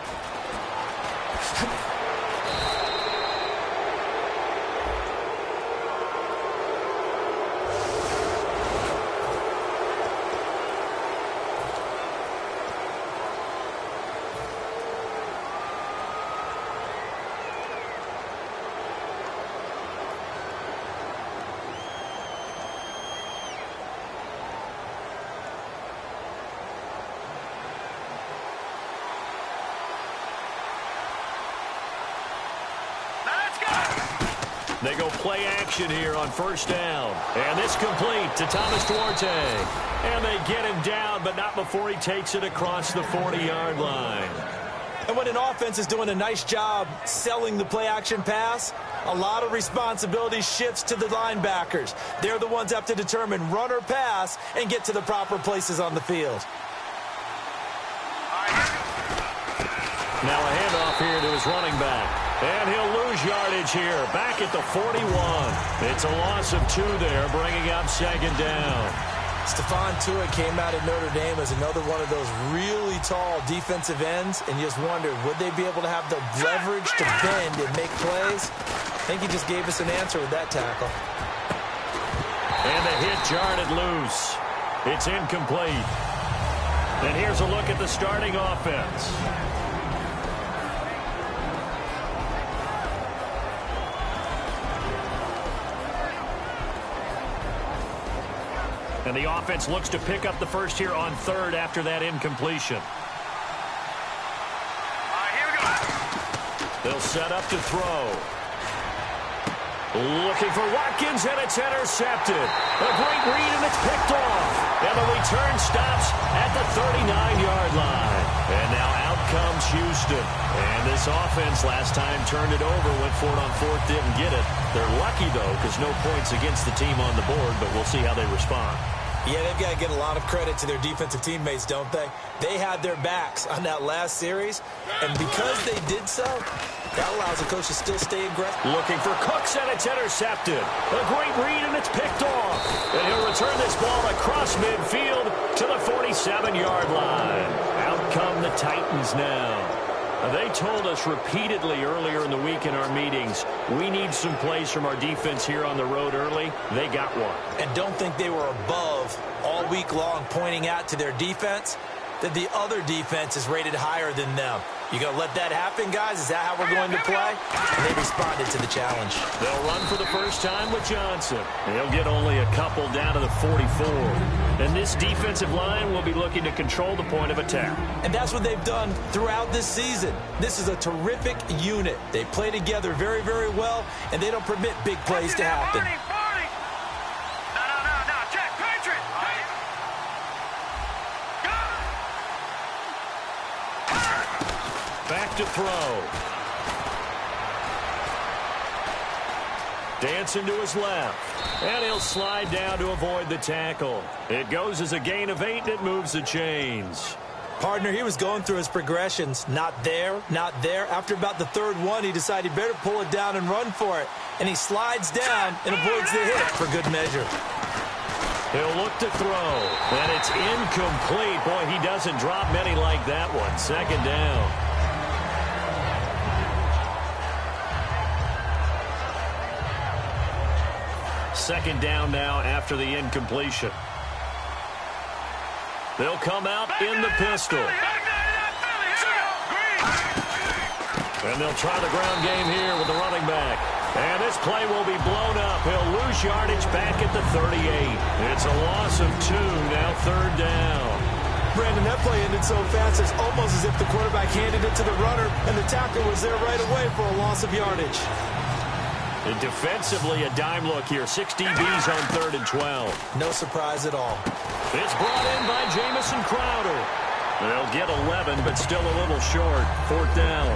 go play action here on first down. And this complete to Thomas Duarte. And they get him down, but not before he takes it across the 40-yard line. And when an offense is doing a nice job selling the play-action pass, a lot of responsibility shifts to the linebackers. They're the ones that have to determine run or pass and get to the proper places on the field. Now a handoff here to his running back. And he'll lose yardage here, back at the 41. It's a loss of 2 there, bringing up second down. Stephon Tuitt came out of Notre Dame as another one of those really tall defensive ends, and you just wondered, would they be able to have the leverage to bend and make plays? I think he just gave us an answer with that tackle. And the hit jarred loose. It's incomplete. And here's a look at the starting offense. And the offense looks to pick up the first here on third after that incompletion. Here we go. They'll set up to throw. Looking for Watkins, and it's intercepted. A great read, and it's picked off. And the return stops at the 39-yard line. And now out comes Houston. And this offense last time turned it over, went for it on fourth, didn't get it. They're lucky, though, because no points against the team on the board, but we'll see how they respond. Yeah, they've got to get a lot of credit to their defensive teammates, don't they? They had their backs on that last series, and because they did so, that allows the coach to still stay aggressive. Looking for Cooks, and it's intercepted. A great read, and it's picked off. And he'll return this ball across midfield to the 47-yard line. Out come the Titans now. They told us repeatedly earlier in the week in our meetings, we need some plays from our defense here on the road early. They got one. And don't think they were above all week long pointing out to their defense that the other defense is rated higher than them. You going to let that happen, guys? Is that how we're going to play? And they responded to the challenge. They'll run for the first time with Johnson. He'll get only a couple down to the 44. And this defensive line will be looking to control the point of attack. And that's what they've done throughout this season. This is a terrific unit. They play together very, very well, and they don't permit big plays to happen. No. Check. Patriot. Back to throw. Dancing to his left. And he'll slide down to avoid the tackle. It goes as a gain of 8, and it moves the chains. Partner, he was going through his progressions. Not there, not there. After about the third one, he decided he better pull it down and run for it. And he slides down and avoids the hit for good measure. He'll look to throw. And it's incomplete. Boy, he doesn't drop many like that one. Second down. Second down now after the incompletion. They'll come out in the pistol. And they'll try the ground game here with the running back. And this play will be blown up. He'll lose yardage back at the 38. It's a loss of 2, now third down. Brandon, that play ended so fast, it's almost as if the quarterback handed it to the runner, and the tackle was there right away for a loss of yardage. And defensively, a dime look here. 6 DBs on 3rd and 12. No surprise at all. It's brought in by Jamison Crowder. They'll get 11, but still a little short. 4th down.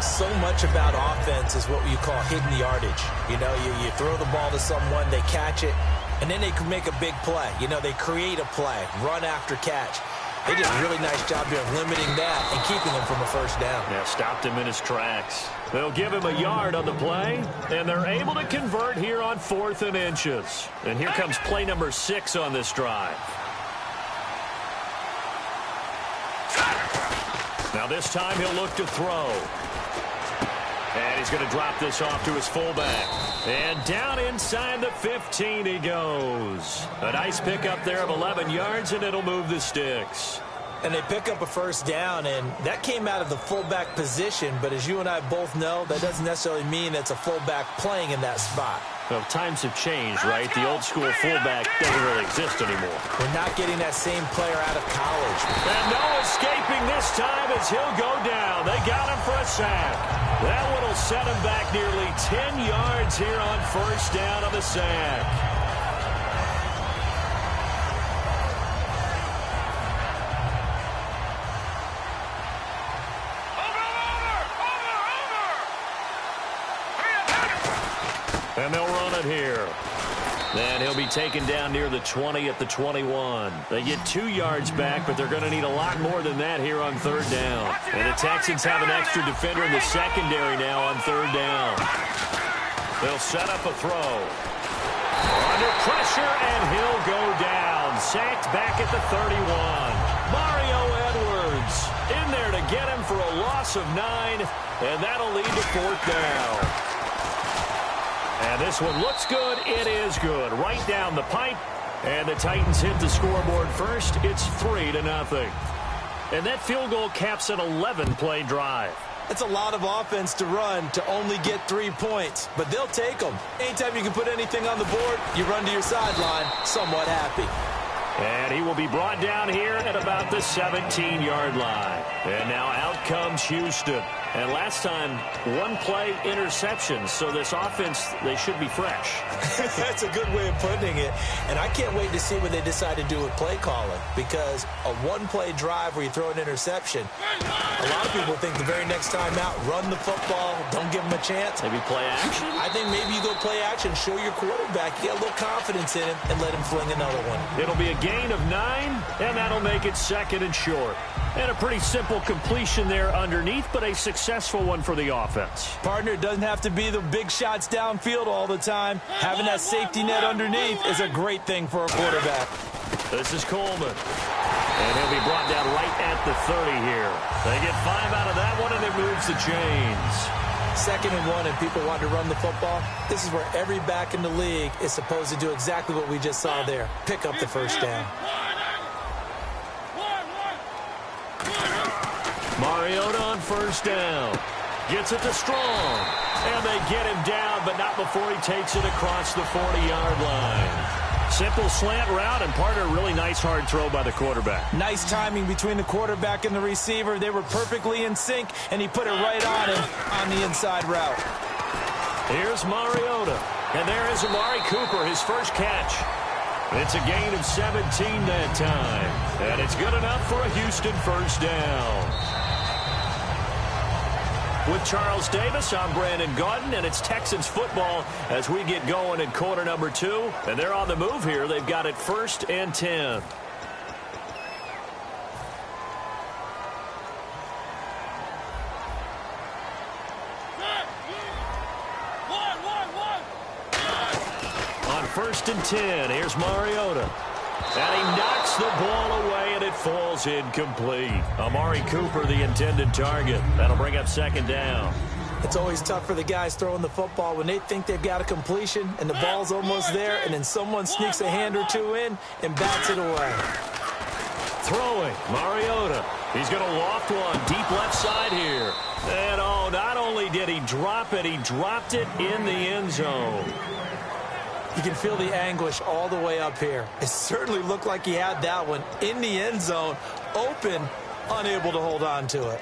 So much about offense is what you call hidden yardage. You know, you throw the ball to someone, they catch it, and then they can make a big play. You know, they create a play, run after catch. They did a really nice job here of limiting that and keeping him from a first down. Yeah, stopped him in his tracks. They'll give him a yard on the play, and they're able to convert here on 4th and inches. And here comes play number 6 on this drive. Now this time he'll look to throw. And he's going to drop this off to his fullback. And down inside the 15 he goes. A nice pickup there of 11 yards, and it'll move the sticks. And they pick up a first down, and that came out of the fullback position. But as you and I both know, that doesn't necessarily mean it's a fullback playing in that spot. Well, times have changed, right? The old school fullback doesn't really exist anymore. We're not getting that same player out of college. And no escaping this time as he'll go down. They got him for a sack. That one will set him back nearly 10 yards here on first down on the sack. And they'll run it here. And he'll be taken down near the 20 at the 21. They get 2 yards back, but they're going to need a lot more than that here on third down. And the Texans have an extra defender in the secondary now on third down. They'll set up a throw. Under pressure, and he'll go down. Sacked back at the 31. Mario Edwards in there to get him for a loss of 9, and that'll lead to fourth down. And this one looks good. It is good. Right down the pipe. And the Titans hit the scoreboard first. It's 3-0. And that field goal caps an 11-play drive. It's a lot of offense to run to only get 3 points, but they'll take them. Anytime you can put anything on the board, you run to your sideline somewhat happy. And he will be brought down here at about the 17-yard line. And now out comes Houston. And last time, 1-play interception. So this offense, they should be fresh. That's a good way of putting it. And I can't wait to see what they decide to do with play calling. Because a 1-play drive where you throw an interception, a lot of people think the very next time out, run the football, don't give them a chance. Maybe play action? I think maybe you go play action, show your quarterback, you get a little confidence in him, and let him fling another one. It'll be a gain of 9, and that'll make it 2nd and short. And a pretty simple completion there underneath, but a successful one for the offense. Partner, it doesn't have to be the big shots downfield all the time. Having that safety net underneath is a great thing for a quarterback. This is Coleman. And he'll be brought down right at the 30 here. They get 5 out of that one, and it moves the chains. 2nd and 1, and people want to run the football. This is where every back in the league is supposed to do exactly what we just saw there. Pick up the first down. Mariota on first down. Gets it to Strong. And they get him down, but not before he takes it across the 40-yard line. Simple slant route, and part of a really nice hard throw by the quarterback. Nice timing between the quarterback and the receiver. They were perfectly in sync, and he put it right on him on the inside route. Here's Mariota. And there is Amari Cooper, his first catch. It's a gain of 17 that time. And it's good enough for a Houston first down. With Charles Davis, I'm Brandon Gaudin, and it's Texans football as we get going in quarter number 2. And they're on the move here. They've got it 1st and 10. On 1st and 10, here's Mariota. And he knocks the ball away, and it falls incomplete. Amari Cooper, the intended target. That'll bring up 2nd down. It's always tough for the guys throwing the football when they think they've got a completion and the ball's almost there, and then someone sneaks a hand or two in and bats it away. Throwing, Mariota. He's going to loft one deep left side here. And, oh, not only did he drop it, he dropped it in the end zone. You can feel the anguish all the way up here. It certainly looked like he had that one in the end zone, open, unable to hold on to it.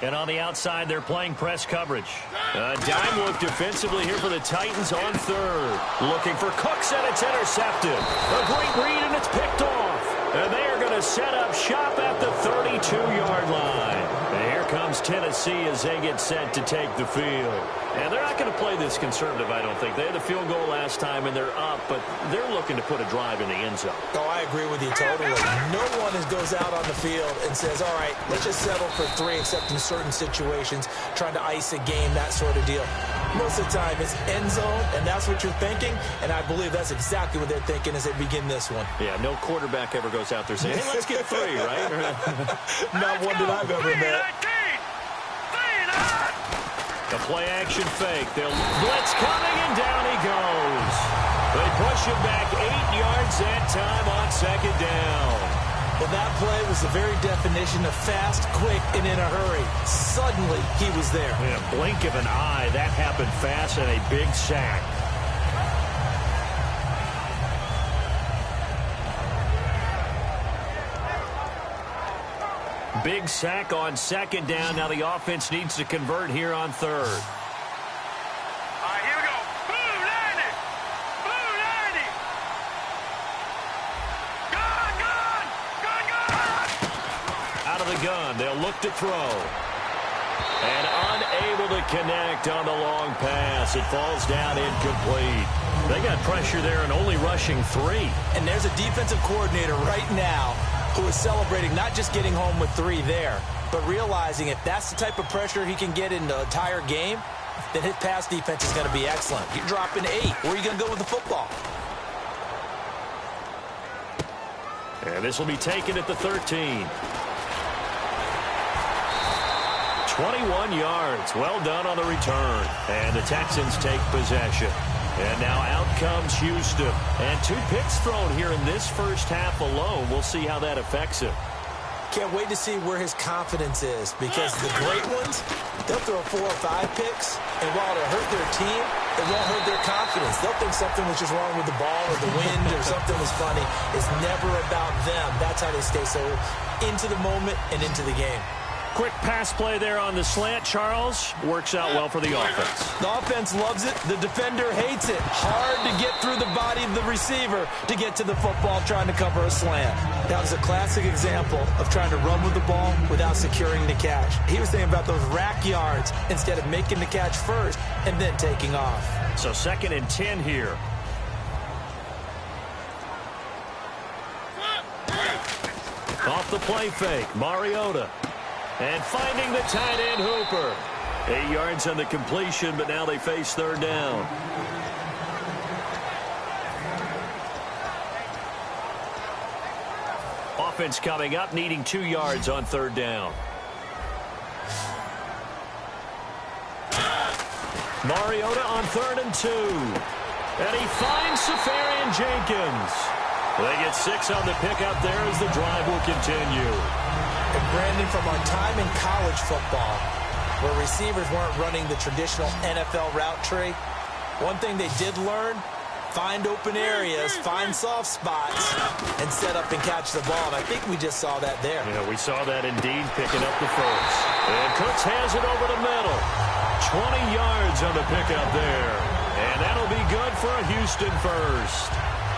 And on the outside, they're playing press coverage. A dime look defensively here for the Titans on 3rd. Looking for Cooks, and it's intercepted. A great read, and it's picked off. And they are going to set up shop at the 32-yard line. And here comes Tennessee as they get set to take the field. And they're not going to play this conservative, I don't think. They had the field goal last time, and they're up, but they're looking to put a drive in the end zone. Oh, I agree with you totally. No one goes out on the field and says, all right, let's just settle for 3, except in certain situations, trying to ice a game, that sort of deal. Most of the time, it's end zone, and that's what you're thinking, and I believe that's exactly what they're thinking as they begin this one. Yeah, no quarterback ever goes out there saying, hey, let's get 3, right? Not one that I've ever met. A play-action fake. They'll blitz coming, and down he goes. They push him back 8 yards that time on 2nd down. Well, that play was the very definition of fast, quick, and in a hurry. Suddenly, he was there. In a blink of an eye, that happened fast, and a big sack. big sack on second down. Now the offense needs to convert here on third. All right, here we go. Boom, landing. Boom, landing. Gun. Out of the gun. They'll look to throw. And unable to connect on the long pass. It falls down incomplete. They got pressure there and only rushing 3. And there's a defensive coordinator right now who is celebrating not just getting home with 3 there, but realizing if that's the type of pressure he can get in the entire game, then his pass defense is going to be excellent. You're dropping 8. Where are you going to go with the football? And this will be taken at the 13. 21 yards. Well done on the return. And the Texans take possession. And now out comes Houston. And 2 picks thrown here in this first half alone. We'll see how that affects him. Can't wait to see where his confidence is, because the great ones, they'll throw 4 or 5 picks, and while it'll hurt their team, it won't hurt their confidence. They'll think something was just wrong with the ball or the wind or something was funny. It's never about them. That's how they stay so into the moment and into the game. Quick pass play there on the slant, Charles. Works out well for the offense. The offense loves it. The defender hates it. Hard to get through the body of the receiver to get to the football trying to cover a slant. That was a classic example of trying to run with the ball without securing the catch. He was thinking about those rack yards instead of making the catch first and then taking off. So 2nd and 10 here. Off the play fake, Mariota. And finding the tight end, Hooper. 8 yards on the completion, but now they face 3rd down. Offense coming up, needing 2 yards on 3rd down. Mariota on 3rd and 2. And he finds Safarian Jenkins. They get 6 on the pickup there as the drive will continue. And Brandon, from our time in college football, where receivers weren't running the traditional NFL route tree, one thing they did learn, find open areas, find soft spots, and set up and catch the ball. And I think we just saw that there. Yeah, we saw that indeed, picking up the first. And Cooks has it over the middle. 20 yards on the pickup there. And that'll be good for a Houston first.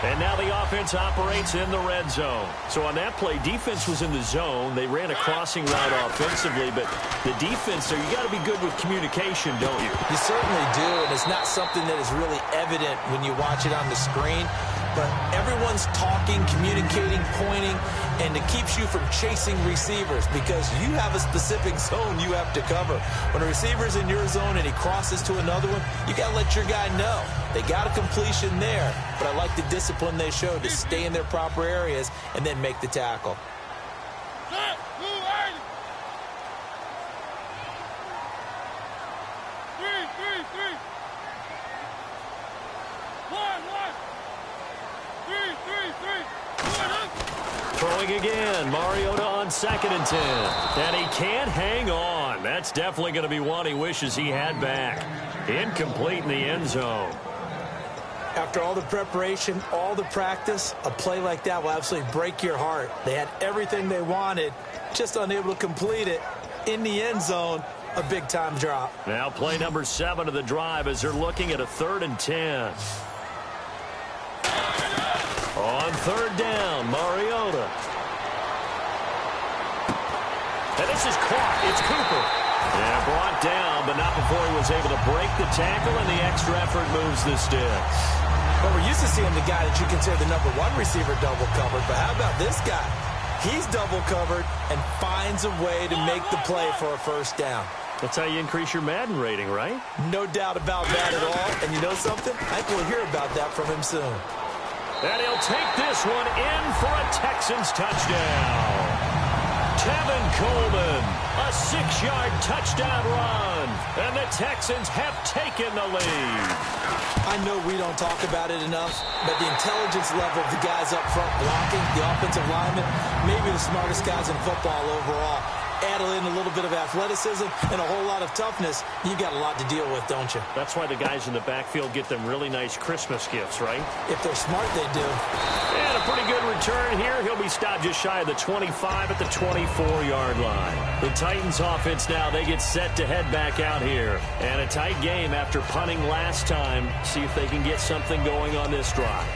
And now the offense operates in the red zone. So on that play, defense was in the zone. They ran a crossing route offensively, but the defense there, you got to be good with communication, don't you? You certainly do, and it's not something that is really evident when you watch it on the screen. But everyone's talking, communicating, pointing, and it keeps you from chasing receivers because you have a specific zone you have to cover. When a receiver's in your zone and he crosses to another one, you got to let your guy know. They got a completion there, but I like the discipline they showed to stay in their proper areas and then make the tackle. Throwing again, Mariota on 2nd and 10. And he can't hang on. That's definitely going to be one he wishes he had back. Incomplete in the end zone. After all the preparation, all the practice, a play like that will absolutely break your heart. They had everything they wanted, just unable to complete it. In the end zone, a big-time drop. Now play number 7 of the drive as they're looking at a 3rd and 10. On 3rd down, Mariota. And this is caught. It's Cooper. And brought down, but not before he was able to break the tackle, and the extra effort moves the sticks. Well, we're used to seeing the guy that you consider the number 1 receiver double covered, but how about this guy? He's double covered and finds a way to make the play for a 1st down. That's how you increase your Madden rating, right? No doubt about that at all. And you know something? I think we'll hear about that from him soon. And he'll take this one in for a Texans touchdown. Tevin Coleman, a 6-yard touchdown run. And the Texans have taken the lead. I know we don't talk about it enough, but the intelligence level of the guys up front blocking, the offensive linemen, maybe the smartest guys in football overall. add in a little bit of athleticism and a whole lot of toughness, you got a lot to deal with, don't you? That's why the guys in the backfield get them really nice Christmas gifts, right? If they're smart, they do. And a pretty good return here. He'll be stopped just shy of the 25 at the 24-yard line. The Titans offense now, they get set to head back out here. And a tight game after punting last time. See if they can get something going on this drive.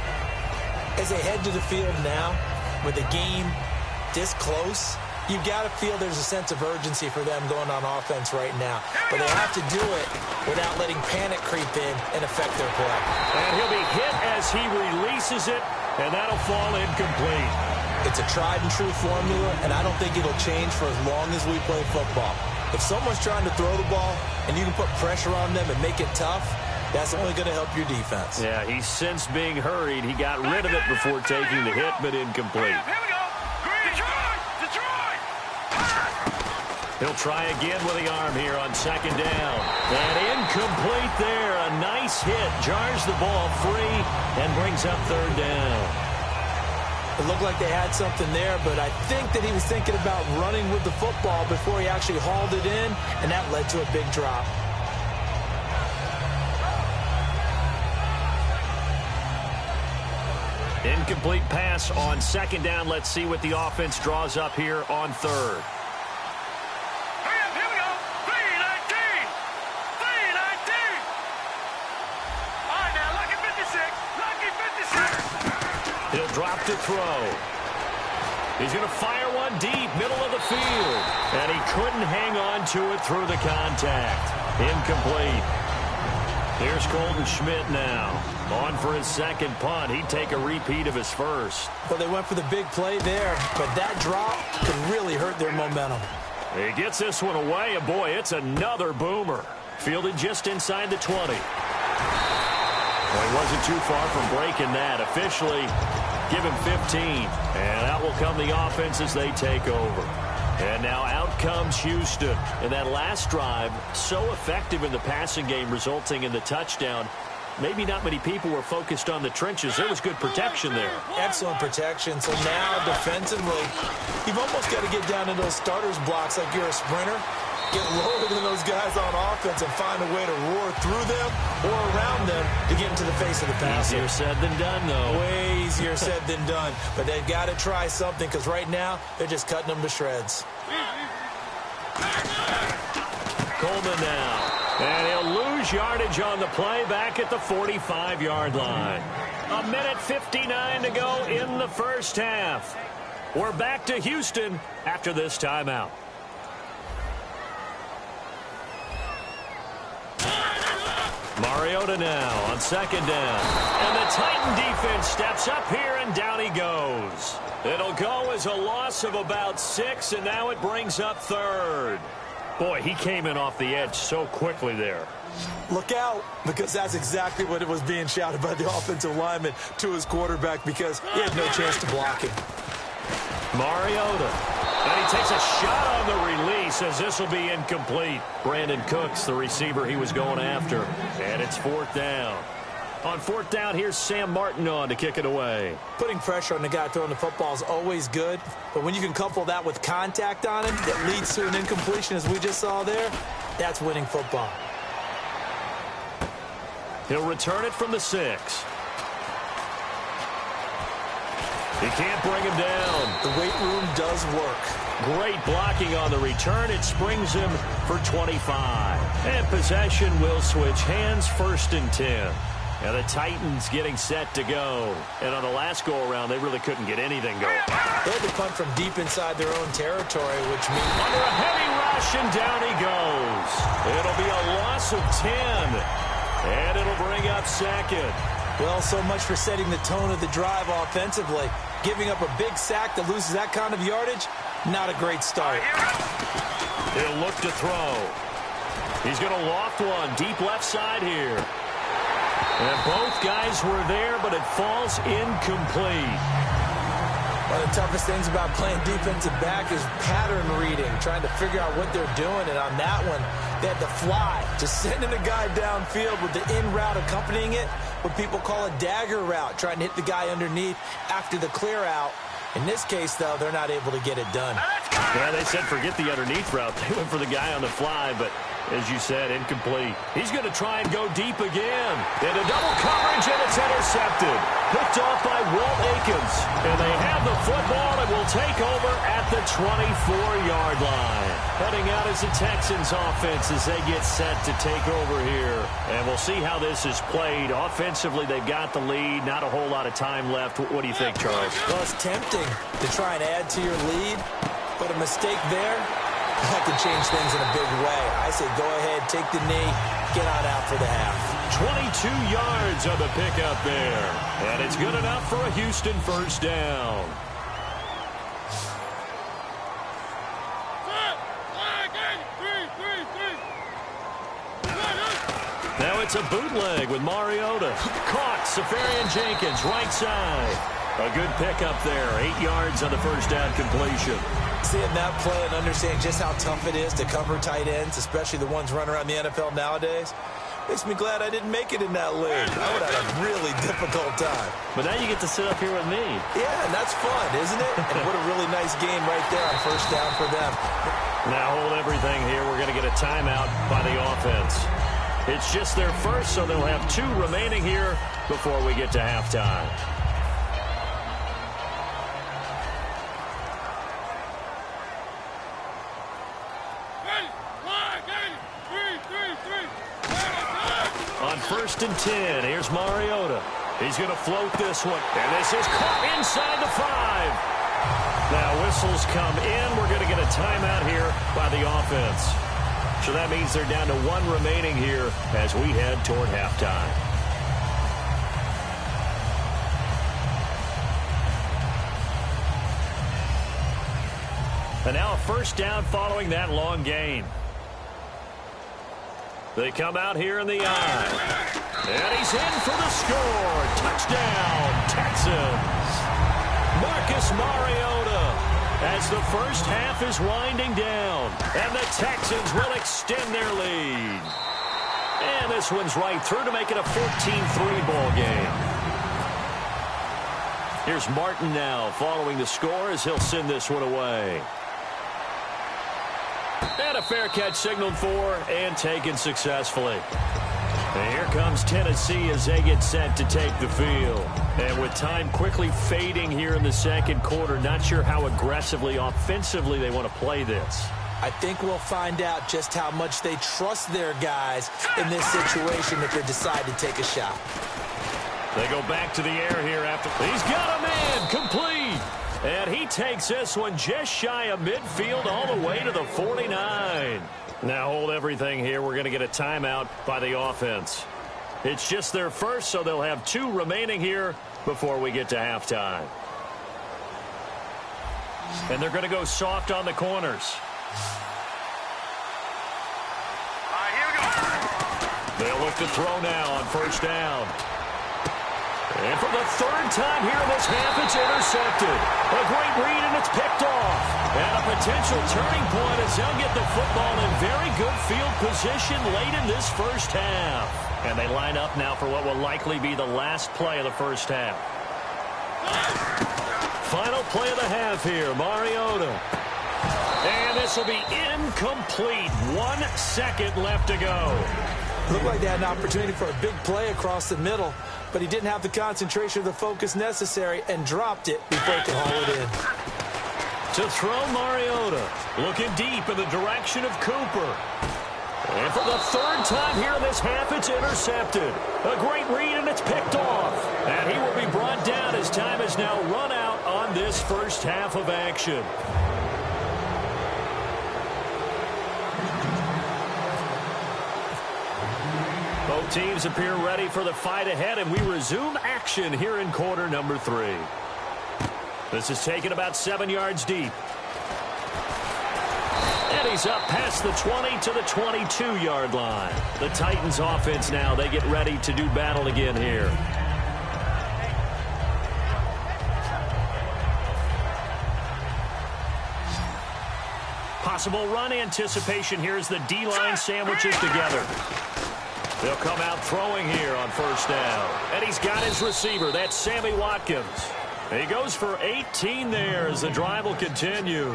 As they head to the field now, with the game this close, you've got to feel there's a sense of urgency for them going on offense right now. But they have to do it without letting panic creep in and affect their play. And he'll be hit as he releases it, and that'll fall incomplete. It's a tried and true formula, and I don't think it'll change for as long as we play football. If someone's trying to throw the ball and you can put pressure on them and make it tough, that's only going to help your defense. Yeah, he's since being hurried. He got rid of it before taking the hit, but incomplete. Here we go. Detroit! He'll try again with the arm here on second down. And incomplete there. A nice hit. Jars the ball free and brings up third down. It looked like they had something there, but I think that he was thinking about running with the football before he actually hauled it in, and that led to a big drop. Incomplete pass on second down. Let's see what the offense draws up here on third. Here we go. 3-19. All right, now, lucky 56. He'll drop to throw. He's going to fire one deep, middle of the field. And he couldn't hang on to it through the contact. Incomplete. Here's Colton Schmidt now. On for his second punt. He'd take a repeat of his first. Well, they went for the big play there, but that drop could really hurt their momentum. He gets this one away, and boy, it's another boomer. Fielded just inside the 20. Well, he wasn't too far from breaking that. Officially, give him 15. And out will come the offense as they take over. And now out comes Houston. And that last drive, so effective in the passing game, resulting in the touchdown. Maybe not many people were focused on the trenches. There was good protection there. Excellent protection. So now defensively, you've almost got to get down into those starters blocks like you're a sprinter. Get lower than those guys on offense and find a way to roar through them or around them to get into the face of the passer. Easier said than done, though. Way easier said than done. But they've got to try something because right now they're just cutting them to shreds. Coleman now. And he'll lose yardage on the play back at the 45-yard line. 1:59 to go in the first half. We're back to Houston after this timeout. Mariota now on second down. And the Titan defense steps up here, and down he goes. It'll go as a loss of about 6, and now it brings up third. Boy, he came in off the edge so quickly there. Look out, because that's exactly what it was being shouted by the offensive lineman to his quarterback because he had no chance to block him. Mariota. And he takes a shot on the release as this will be incomplete. Brandon Cooks, the receiver he was going after. And it's fourth down. On fourth down, here's Sam Martin on to kick it away. Putting pressure on the guy throwing the football is always good, but when you can couple that with contact on him that leads to an incompletion, as we just saw there, that's winning football. He'll return it from the 6. He can't bring him down. The weight room does work. Great blocking on the return. It springs him for 25. And possession will switch hands, 1st and 10. Now the Titans getting set to go. And on the last go-around, they really couldn't get anything going. They had to punt from deep inside their own territory, which means... Under a heavy rush, and down he goes. It'll be a loss of 10. And it'll bring up second. Well, so much for setting the tone of the drive offensively. Giving up a big sack that loses that kind of yardage, not a great start. He'll look to throw. He's going to loft one deep left side here. And both guys were there, but it falls incomplete. One of the toughest things about playing defensive back is pattern reading, trying to figure out what they're doing. And on that one, they had to fly, just sending a guy downfield with the in route accompanying it, what people call a dagger route, trying to hit the guy underneath after the clear out. In this case, though, they're not able to get it done. Let's go! Yeah, they said forget the underneath route. They went for the guy on the fly, but as you said, incomplete. He's going to try and go deep again. Into double coverage, and it's intercepted. Picked off by Walt Aikens. And they have the football and will take over at the 24-yard line. Heading out as the Texans offense as they get set to take over here. And we'll see how this is played. Offensively, they've got the lead. Not a whole lot of time left. What do you think, Charles? Well, it's tempting to try and add to your lead, but a mistake there, that could change things in a big way. I say go ahead, take the knee, get on out for the half. 22 yards on the pickup there. And it's good enough for a Houston first down. Now it's a bootleg with Mariota. Caught, Safarian Jenkins, right side. A good pickup there. 8 yards on the first down completion. Seeing that play and understanding just how tough it is to cover tight ends, especially the ones running around the NFL nowadays, makes me glad I didn't make it in that league. I would have had a really difficult time. But now you get to sit up here with me. Yeah, and that's fun, isn't it? And what a really nice game right there on first down for them. Now hold everything here. We're going to get a timeout by the offense. It's just their first, so they'll have 2 remaining here before we get to halftime. On 1st and 10, here's Mariota. He's going to float this one, and this is caught inside the 5. Now whistles come in. We're going to get a timeout here by the offense. So that means they're down to 1 remaining here as we head toward halftime. And now a first down following that long gain. They come out here in the eye. And he's in for the score. Touchdown, Texans. Marcus Mariota as the first half is winding down. And the Texans will extend their lead. And this one's right through to make it a 14-3 ball game. Here's Martin now following the score as he'll send this one away. And a fair catch signaled for and taken successfully. And here comes Tennessee as they get set to take the field. And with time quickly fading here in the second quarter, not sure how aggressively, offensively they want to play this. I think we'll find out just how much they trust their guys in this situation if they decide to take a shot. They go back to the air here after. He's got a man, complete. And he takes this one just shy of midfield all the way to the 49. Now hold everything here. We're going to get a timeout by the offense. It's just their first, so they'll have 2 remaining here before we get to halftime. And they're going to go soft on the corners. All right, here we go. They'll look to throw now on first down. And for the 3rd time here in this half, it's intercepted. A great read, and it's picked off. And a potential turning point as they'll get the football in very good field position late in this first half. And they line up now for what will likely be the last play of the first half. Final play of the half here, Mariota. And this will be incomplete. 1 second left to go. Looked like they had an opportunity for a big play across the middle, but he didn't have the concentration or the focus necessary and dropped it before he could haul it in. To throw Mariota, looking deep in the direction of Cooper. And for the 3rd time here in this half, it's intercepted. A great read, and it's picked off. And he will be brought down as time is now run out on this first half of action. Both teams appear ready for the fight ahead, and we resume action here in quarter number 3. This is taken about 7 yards deep. And he's up past the 20 to the 22-yard line. The Titans offense now, they get ready to do battle again here. Possible run anticipation here as the D-line sandwiches together. They'll come out throwing here on first down. And he's got his receiver. That's Sammy Watkins. He goes for 18 there as the drive will continue.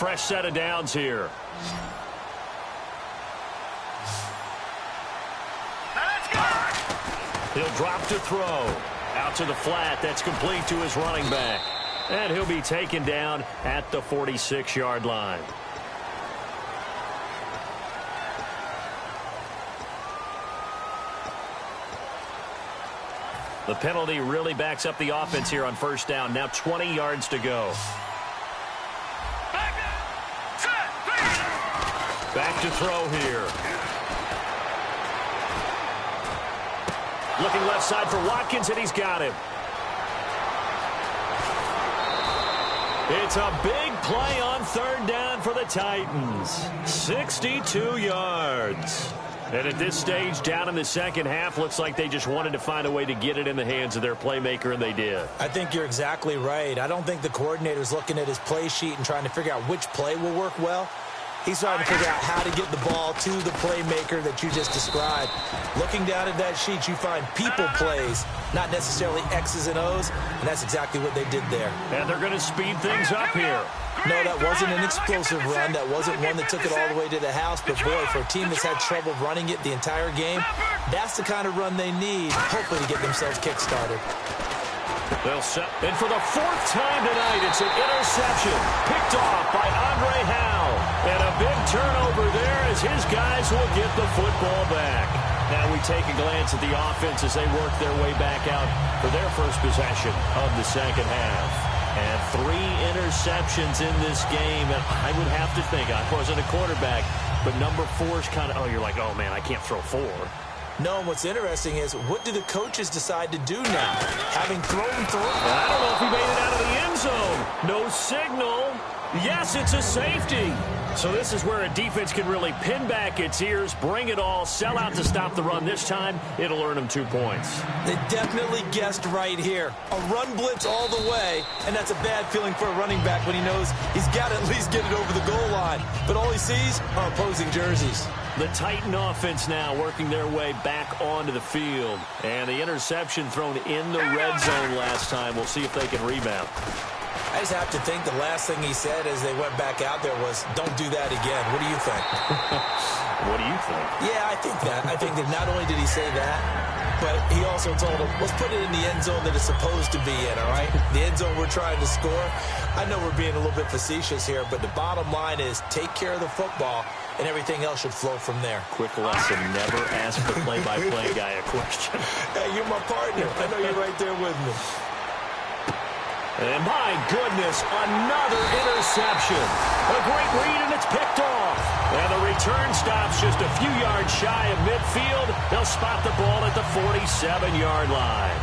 fresh set of downs here. He'll drop to throw. Out to the flat. That's complete to his running back. And he'll be taken down at the 46-yard line. The penalty really backs up the offense here on first down. Now 20 yards to go. Back to throw here. Looking left side for Watkins, and he's got him. It's a big play on third down for the Titans. 62 yards. And at this stage, down in the second half, looks like they just wanted to find a way to get it in the hands of their playmaker, and they did. I think you're exactly right. I don't think the coordinator's looking at his play sheet and trying to figure out which play will work well. He's trying to figure out how to get the ball to the playmaker that you just described. Looking down at that sheet, you find people plays, not necessarily X's and O's, and that's exactly what they did there. And they're going to speed things up here. No, that wasn't an explosive run. That wasn't one that took it all the way to the house. But, boy, for a team that's had trouble running it the entire game, that's the kind of run they need, hopefully, to get themselves kick-started. They'll set. And for the fourth time tonight, it's an interception picked off by Andre Howe. And a big turnover there as his guys will get the football back. Now we take a glance at the offense as they work their way back out for their first possession of the second half. And 3 interceptions in this game. And I would have to think, I wasn't a quarterback, but number 4 is kind of, you're like, oh, man, I can't throw 4. No, and what's interesting is, what do the coaches decide to do now? Having thrown through. I don't know if he made it out of the end zone. No signal. Yes, it's a safety. So this is where a defense can really pin back its ears, bring it all, sell out to stop the run. This time, it'll earn them 2 points. They definitely guessed right here. A run blitz all the way, and that's a bad feeling for a running back when he knows he's got to at least get it over the goal line. But all he sees are opposing jerseys. The Titan offense now working their way back onto the field. And the interception thrown in the red zone last time. We'll see if they can rebound. I just have to think the last thing he said as they went back out there was, don't do that again. What do you think? What do you think? Yeah, I think that. I think that not only did he say that, but he also told him, let's put it in the end zone that it's supposed to be in, all right? The end zone we're trying to score. I know we're being a little bit facetious here, but the bottom line is take care of the football, and everything else should flow from there. Quick lesson, never ask the play-by-play guy a question. Hey, you're my partner. I know you're right there with me. And my goodness, another interception. A great read, and it's picked off. And the return stops just a few yards shy of midfield. They'll spot the ball at the 47-yard line.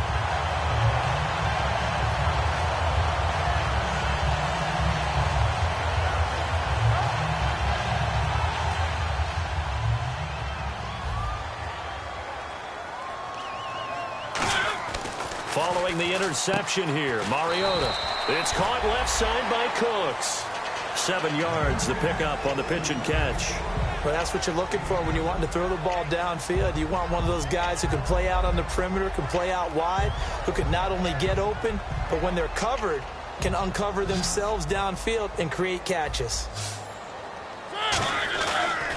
Following the interception here, Mariota. It's caught left side by Cooks. 7 yards, the pickup on the pitch and catch. Well, that's what you're looking for when you're wanting to throw the ball downfield. You want one of those guys who can play out on the perimeter, can play out wide, who can not only get open, but when they're covered, can uncover themselves downfield and create catches.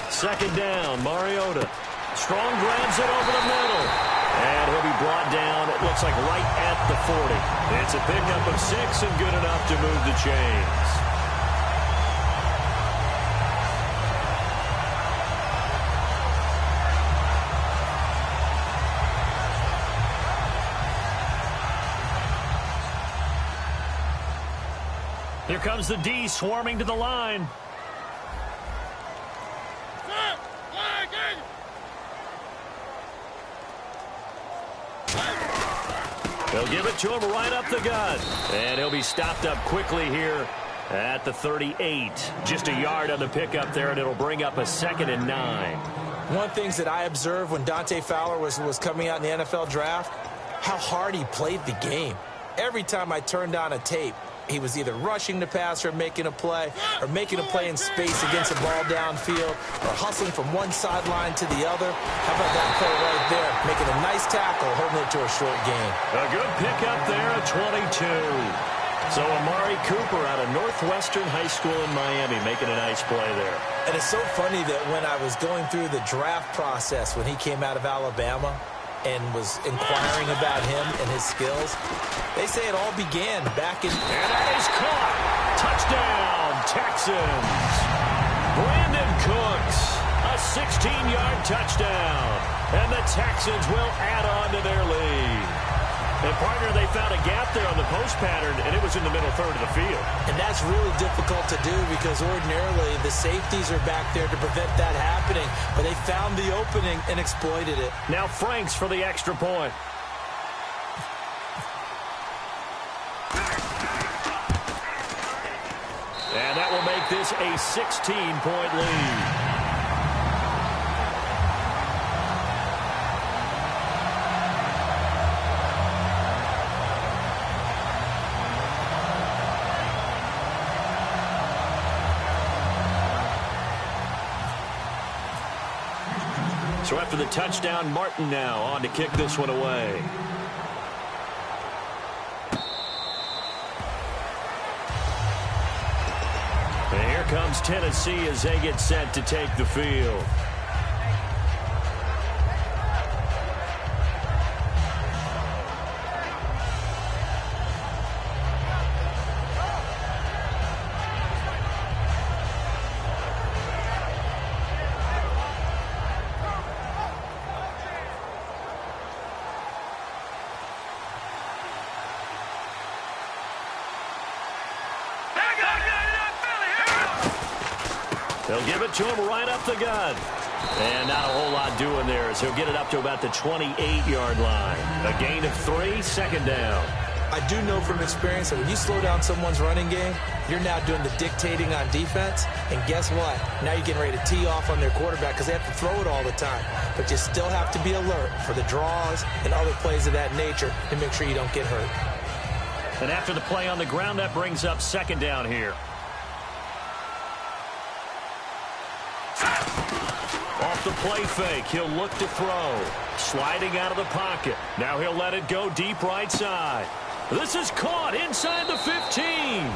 Second down, Mariota. Strong grabs it over the middle. And he'll be brought down, it looks like right at the 40. It's a pickup of 6 and good enough to move the chains. Here comes the D swarming to the line. They'll give it to him right up the gut. And he'll be stopped up quickly here at the 38. Just a yard on the pickup there, and it'll bring up a 2nd and 9. One of the things that I observed when Dante Fowler was coming out in the NFL draft, how hard he played the game. Every time I turned on a tape, he was either rushing the passer, making a play, or making a play in space against a ball downfield, or hustling from one sideline to the other. How about that play right there? Making a nice tackle, holding it to a short gain. A good pickup there at 22. So Amari Cooper out of Northwestern High School in Miami making a nice play there. And it's so funny that when I was going through the draft process when he came out of Alabama and was inquiring about him and his skills, they say it all began back in... And that is caught. Touchdown, Texans. Brandon Cooks, a 16-yard touchdown. And the Texans will add on to their lead. And, partner, they found a gap there on the post pattern, and it was in the middle third of the field. And that's really difficult to do because ordinarily the safeties are back there to prevent that happening. But they found the opening and exploited it. Now Franks for the extra point. And that will make this a 16-point lead. So after the touchdown, Martin now on to kick this one away. And here comes Tennessee as they get set to take the field. They'll give it to him right up the gut. And not a whole lot doing there as he'll get it up to about the 28-yard line. A gain of 3, second down. I do know from experience that when you slow down someone's running game, you're now doing the dictating on defense. And guess what? Now you're getting ready to tee off on their quarterback because they have to throw it all the time. But you still have to be alert for the draws and other plays of that nature to make sure you don't get hurt. And after the play on the ground, that brings up second down here. Off the play fake, he'll look to throw. Sliding out of the pocket. Now he'll let it go deep right side. This is caught inside the 15.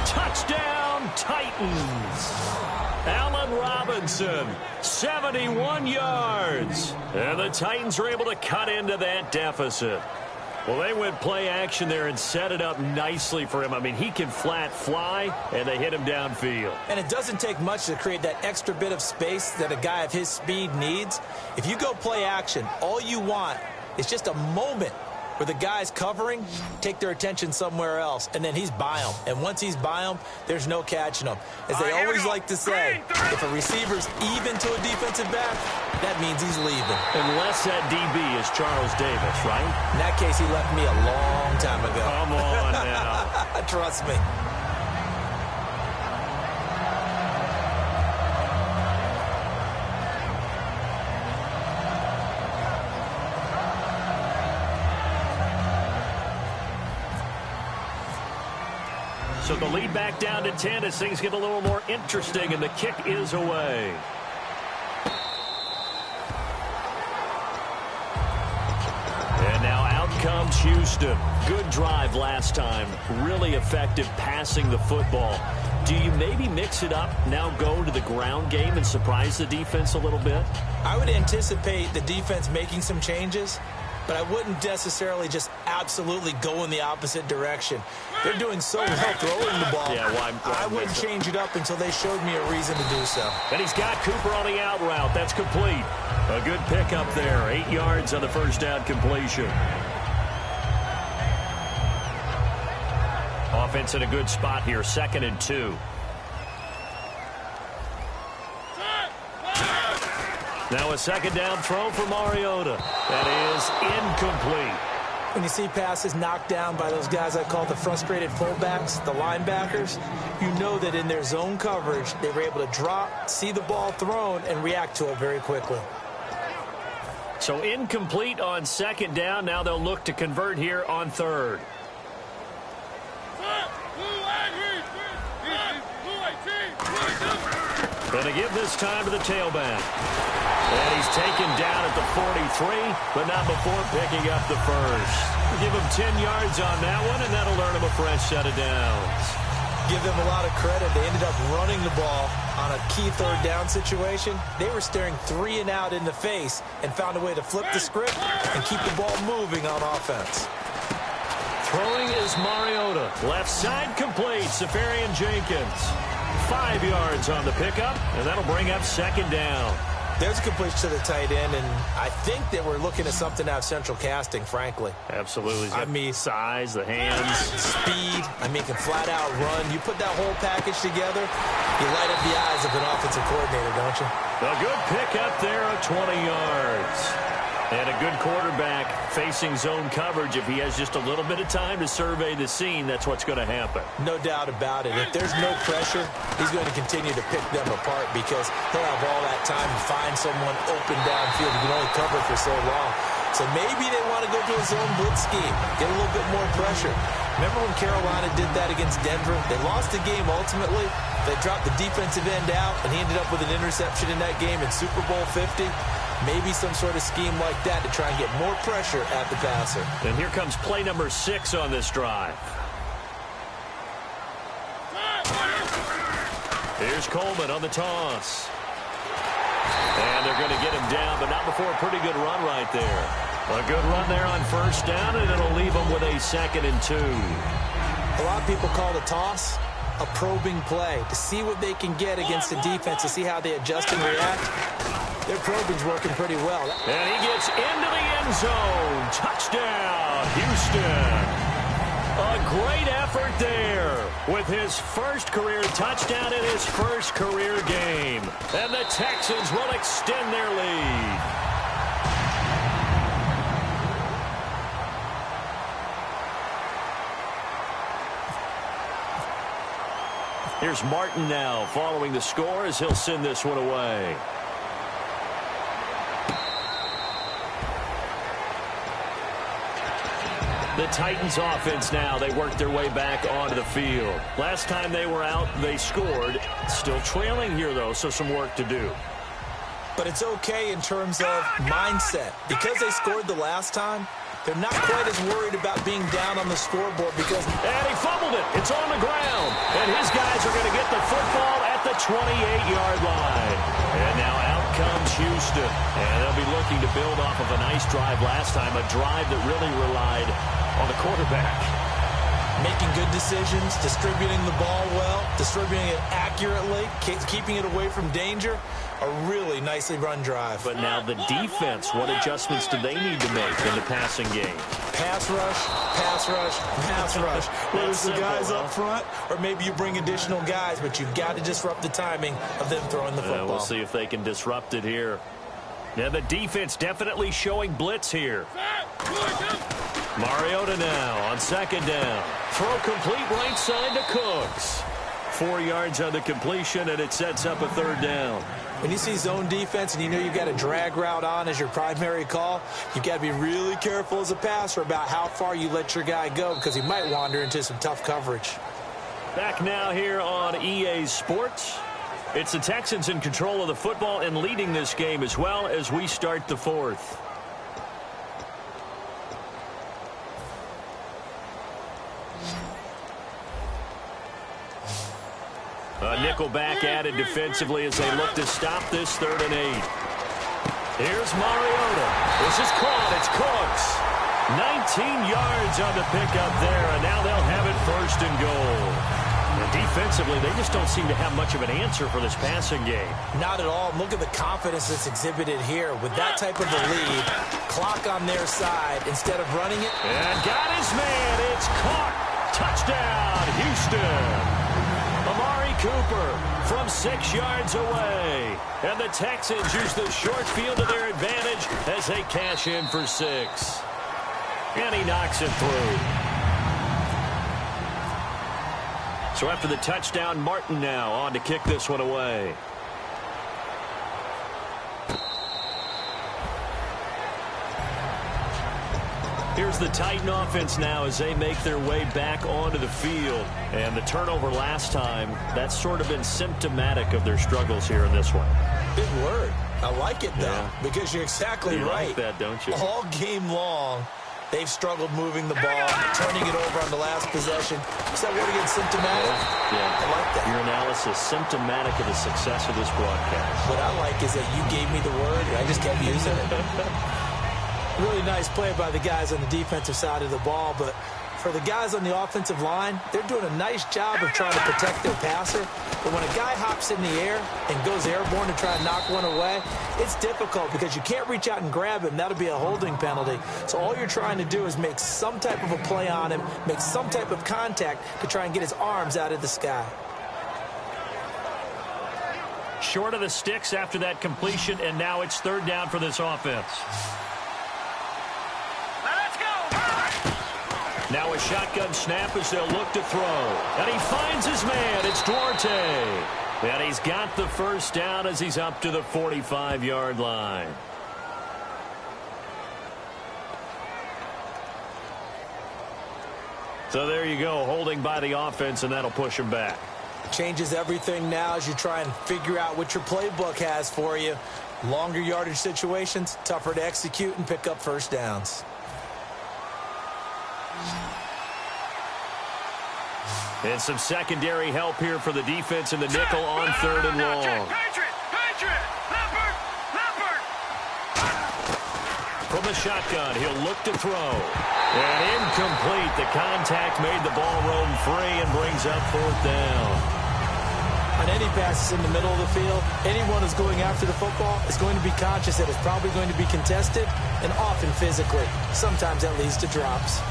Touchdown, Titans. Allen Robinson, 71 yards. And the Titans are able to cut into that deficit. Well, they went play action there and set it up nicely for him. I mean, he can flat fly, and they hit him downfield. And it doesn't take much to create that extra bit of space that a guy of his speed needs. If you go play action, all you want is just a moment where the guy's covering, take their attention somewhere else, and then he's by him. And once he's by him, there's no catching him. As they always like to say, if a receiver's even to a defensive back, that means he's leaving. Unless that DB is Charles Davis, right? In that case, he left me a long time ago. Come on now. Trust me. So the lead back down to 10 as things get a little more interesting, and the kick is away. And now out comes Houston. Good drive last time. Really effective passing the football. Do you maybe mix it up, now go to the ground game and surprise the defense a little bit? I would anticipate the defense making some changes, but I wouldn't necessarily just absolutely go in the opposite direction. They're doing so well throwing the ball. Yeah, I wouldn't change it up until they showed me a reason to do so. And he's got Cooper on the out route. That's complete. A good pickup there. 8 yards on the first down completion. Offense in a good spot here. 2nd and 2. Now a second down throw for Mariota. That is incomplete. When you see passes knocked down by those guys I call the frustrated fullbacks, the linebackers, you know that in their zone coverage, they were able to drop, see the ball thrown, and react to it very quickly. So incomplete on 2nd down. Now they'll look to convert here on 3rd. And to give this time to the tailback. And he's taken down at the 43, but not before picking up the first. Give him 10 yards on that one, and that'll earn him a fresh set of downs. Give them a lot of credit. They ended up running the ball on a key third down situation. They were staring 3 and out in the face and found a way to flip the script and keep the ball moving on offense. Throwing is Mariota. Left side complete. Safarian Jenkins. 5 yards on the pickup, and that'll bring up second down. There's a completion to the tight end, and I think that we're looking at something out of central casting, frankly. Absolutely. I mean, size, the hands. Speed. I mean, can flat out run. You put that whole package together, you light up the eyes of an offensive coordinator, don't you? A good pickup there of 20 yards. And a good quarterback facing zone coverage. If he has just a little bit of time to survey the scene, that's what's going to happen. No doubt about it. If there's no pressure, he's going to continue to pick them apart because he'll have all that time to find someone open downfield. He can only cover for so long. So maybe they want to go to a zone blitz scheme, get a little bit more pressure. Remember when Carolina did that against Denver? They lost the game ultimately. They dropped the defensive end out, and he ended up with an interception in that game in Super Bowl 50. Maybe some sort of scheme like that to try and get more pressure at the passer. And here comes play number 6 on this drive. Here's Coleman on the toss. And they're going to get him down, but not before a pretty good run right there. A good run there on first down, and it'll leave them with a 2nd and 2. A lot of people call the toss a probing play to see what they can get against the defense, to see how they adjust and react. Their probing's working pretty well. And he gets into the end zone. Touchdown, Houston. A great effort there with his first career touchdown in his first career game. And the Texans will extend their lead. Here's Martin now following the score as he'll send this one away. The Titans offense now, they worked their way back onto the field. Last time they were out, they scored. Still trailing here, though, so some work to do. But it's okay in terms of mindset. Because they scored the last time, they're not quite as worried about being down on the scoreboard because... And he fumbled it. It's on the ground. And his guys are going to get the football at the 28-yard line. And now out comes Houston. And they'll be looking to build off of a nice drive last time, a drive that really relied on the quarterback. Making good decisions, distributing the ball well, distributing it accurately, keeping it away from danger. A really nicely run drive. But now the defense, what adjustments do they need to make in the passing game? Pass rush, pass rush, pass rush. Whether it's the guys up front or maybe you bring additional guys, but you've got to disrupt the timing of them throwing the football. We'll see if they can disrupt it here. Now the defense definitely showing blitz here. Mariota now on 2nd down. Throw complete right side to Cooks. 4 yards on the completion, and it sets up a 3rd down. When you see zone defense and you know you've got a drag route on as your primary call, you've got to be really careful as a passer about how far you let your guy go because he might wander into some tough coverage. Back now here on EA Sports. It's the Texans in control of the football and leading this game as well as we start the 4th. A nickel back added defensively as they look to stop this 3rd and 8. Here's Mariota. This is caught. It's Cooks. 19 yards on the pickup there, and now they'll have it 1st and goal. And defensively, they just don't seem to have much of an answer for this passing game. Not at all. Look at the confidence that's exhibited here. With that type of a lead, clock on their side, instead of running it. And got his man. It's caught. Touchdown, Houston. Amari Cooper from 6 yards away. And the Texans use the short field to their advantage as they cash in for 6. And he knocks it through. So after the touchdown, Martin now on to kick this one away. Here's the Titan offense now as they make their way back onto the field. And the turnover last time, that's sort of been symptomatic of their struggles here in this one. Big word. I like it, though, because you're exactly right. You like that, don't you? All game long, they've struggled moving the ball, turning it over on the last possession. Is that word again, symptomatic? Yeah. I like that. Your analysis, symptomatic of the success of this broadcast. What I like is that you gave me the word, and I just kept using it. Really nice play by the guys on the defensive side of the ball, but for the guys on the offensive line, they're doing a nice job of trying to protect their passer. But when a guy hops in the air and goes airborne to try and knock one away, it's difficult because you can't reach out and grab him. That'll be a holding penalty. So all you're trying to do is make some type of a play on him, make some type of contact to try and get his arms out of the sky. Short of the sticks after that completion, and now it's third down for this offense. Now a shotgun snap as they'll look to throw. And he finds his man. It's Duarte. And he's got the first down as he's up to the 45-yard line. So there you go, holding by the offense, and that'll push him back. Changes everything now as you try and figure out what your playbook has for you. Longer yardage situations, tougher to execute and pick up first downs. And some secondary help here for the defense in the nickel on third and long. From the shotgun, he'll look to throw. And incomplete. The contact made the ball roam free and brings up fourth down. On any passes in the middle of the field, anyone who's going after the football is going to be conscious that it's probably going to be contested and often physically. Sometimes that leads to drops.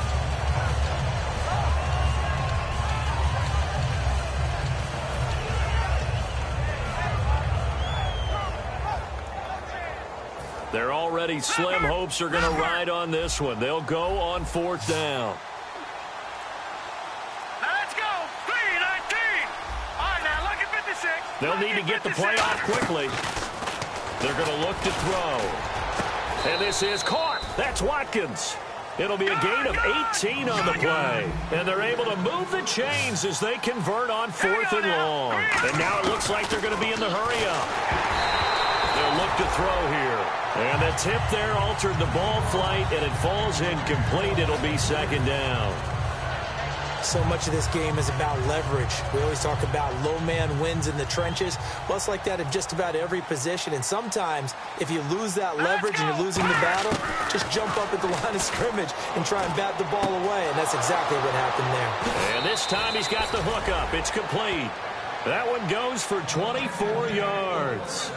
They're already slim hopes are going to ride on this one. They'll go on fourth down. Now let's go. 3-19. All right, now look at 56. They'll need to get the play off quickly. They're going to look to throw. And this is caught. That's Watkins. It'll be a gain of 18 on the play. And they're able to move the chains as they convert on fourth and long. And now it looks like they're going to be in the hurry-up. They'll look to throw here. And the tip there altered the ball flight, and it falls incomplete. It'll be second down. So much of this game is about leverage. We always talk about low man wins in the trenches. Well, it's like that in just about every position. And sometimes, if you lose that leverage and you're losing the battle, just jump up at the line of scrimmage and try and bat the ball away. And that's exactly what happened there. And this time he's got the hook up. It's complete. That one goes for 24 yards.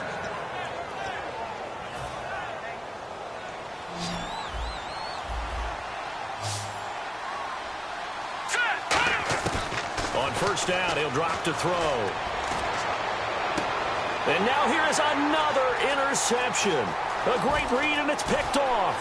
On first down, he'll drop to throw. And now here is another interception. A great read, and it's picked off.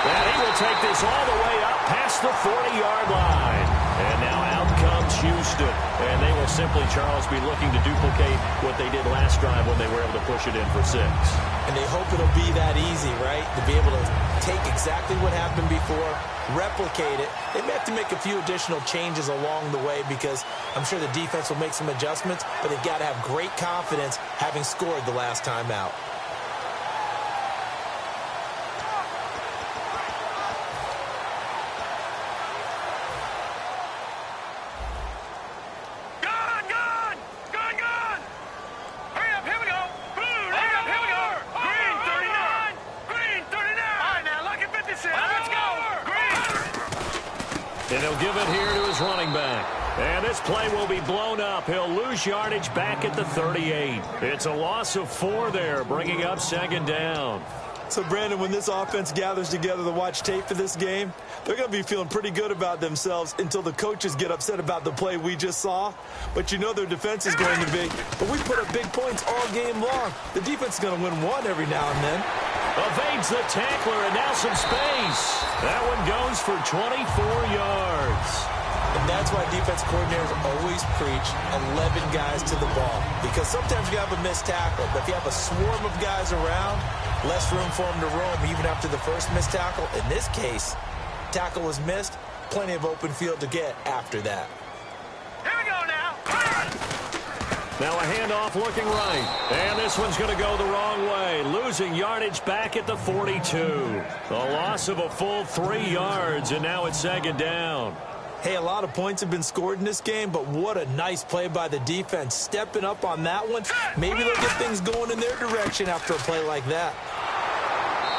And he will take this all the way up past the 40-yard line. And now out comes Houston. And they will simply, Charles, be looking to duplicate what they did last drive when they were able to push it in for 6. And they hope it'll be that easy, right? To be able to take exactly what happened before, replicate it. They may have to make a few additional changes along the way because I'm sure the defense will make some adjustments, but they've got to have great confidence having scored the last time out. And he'll give it here to his running back. And this play will be blown up. He'll lose yardage back at the 38. It's a loss of 4 there, bringing up second down. So, Brandon, when this offense gathers together to watch tape for this game, they're going to be feeling pretty good about themselves until the coaches get upset about the play we just saw. But you know their defense is going to be. But we put up big points all game long. The defense is going to win one every now and then. Evades the tackler, and now some space. That one goes for 24 yards. And that's why defense coordinators always preach 11 guys to the ball. Because sometimes you have a missed tackle, but if you have a swarm of guys around, less room for them to roam even after the first missed tackle. In this case, Tackle was missed. Plenty of open field to get after that. Here we go now. Now a handoff looking right. And this one's going to go the wrong way. Losing yardage back at the 42. A loss of a full 3 yards, and now it's second down. Hey, a lot of points have been scored in this game, but what a nice play by the defense. Stepping up on that one. Maybe they'll get things going in their direction after a play like that.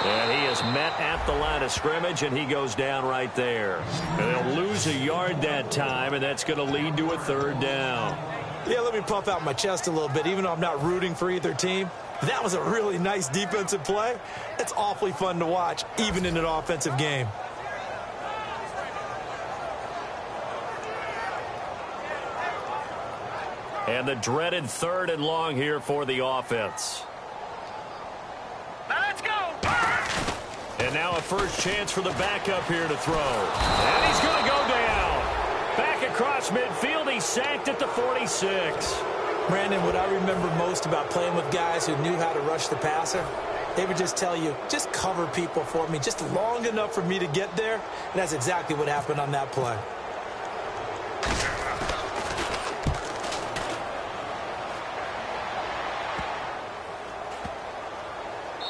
And he is met at the line of scrimmage, and he goes down right there. And they'll lose a yard that time, and that's going to lead to a third down. Yeah, let me puff out my chest a little bit, even though I'm not rooting for either team. That was a really nice defensive play. It's awfully fun to watch, even in an offensive game. And the dreaded 3rd and long here for the offense. Now let's go. And now a first chance for the backup here to throw. And he's going to go down. Back across midfield, he's sacked at the 46. Brandon, what I remember most about playing with guys who knew how to rush the passer, they would just tell you, just cover people for me, just long enough for me to get there. And that's exactly what happened on that play.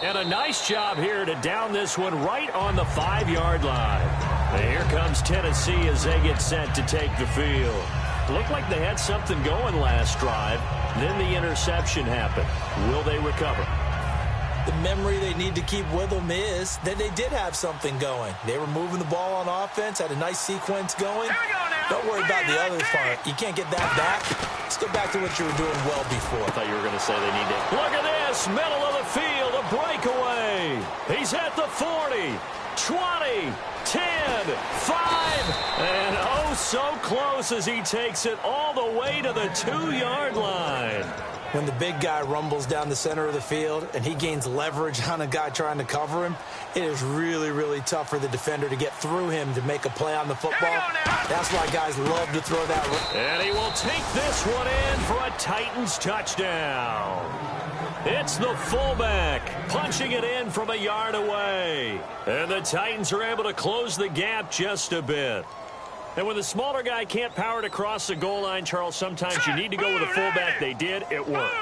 And a nice job here to down this one right on the 5-yard line. And here comes Tennessee as they get set to take the field. Looked like they had something going last drive. Then the interception happened. Will they recover? The memory they need to keep with them is that they did have something going. They were moving the ball on offense, had a nice sequence going. Don't worry about the other part. You can't get that back. Let's go back to what you were doing well before. I thought you were going to say they need to. Look at this, middle of the field, a breakaway. He's at the 40, 20, 10, 5, and oh, so close as he takes it all the way to the 2-yard line. When the big guy rumbles down the center of the field and he gains leverage on a guy trying to cover him, it is really, really tough for the defender to get through him to make a play on the football. That's why guys love to throw that. And he will take this one in for a Titans touchdown. It's the fullback punching it in from a yard away. And the Titans are able to close the gap just a bit. And when the smaller guy can't power it across the goal line, Charles, sometimes you need to go with a fullback. They did. It worked.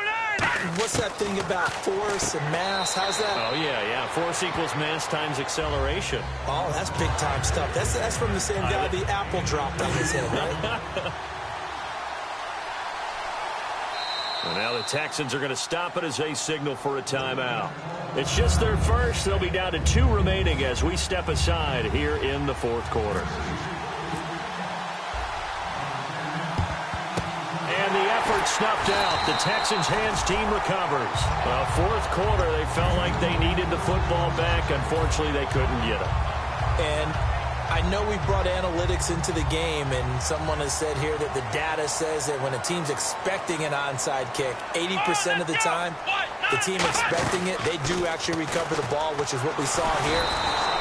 What's that thing about force and mass? How's that? Oh, yeah. Force equals mass times acceleration. Oh, that's big-time stuff. That's from the same guy the apple dropped on his head, right? And now the Texans are going to stop it as they signal for a timeout. It's just their first. They'll be down to 2 remaining as we step aside here in the 4th quarter. And the effort snuffed out. The Texans' hands team recovers. 4th quarter, they felt like they needed the football back. Unfortunately, they couldn't get it. And I know we brought analytics into the game, and someone has said here that the data says that when a team's expecting an onside kick, 80% of the time, the team expecting it, they do actually recover the ball, which is what we saw here.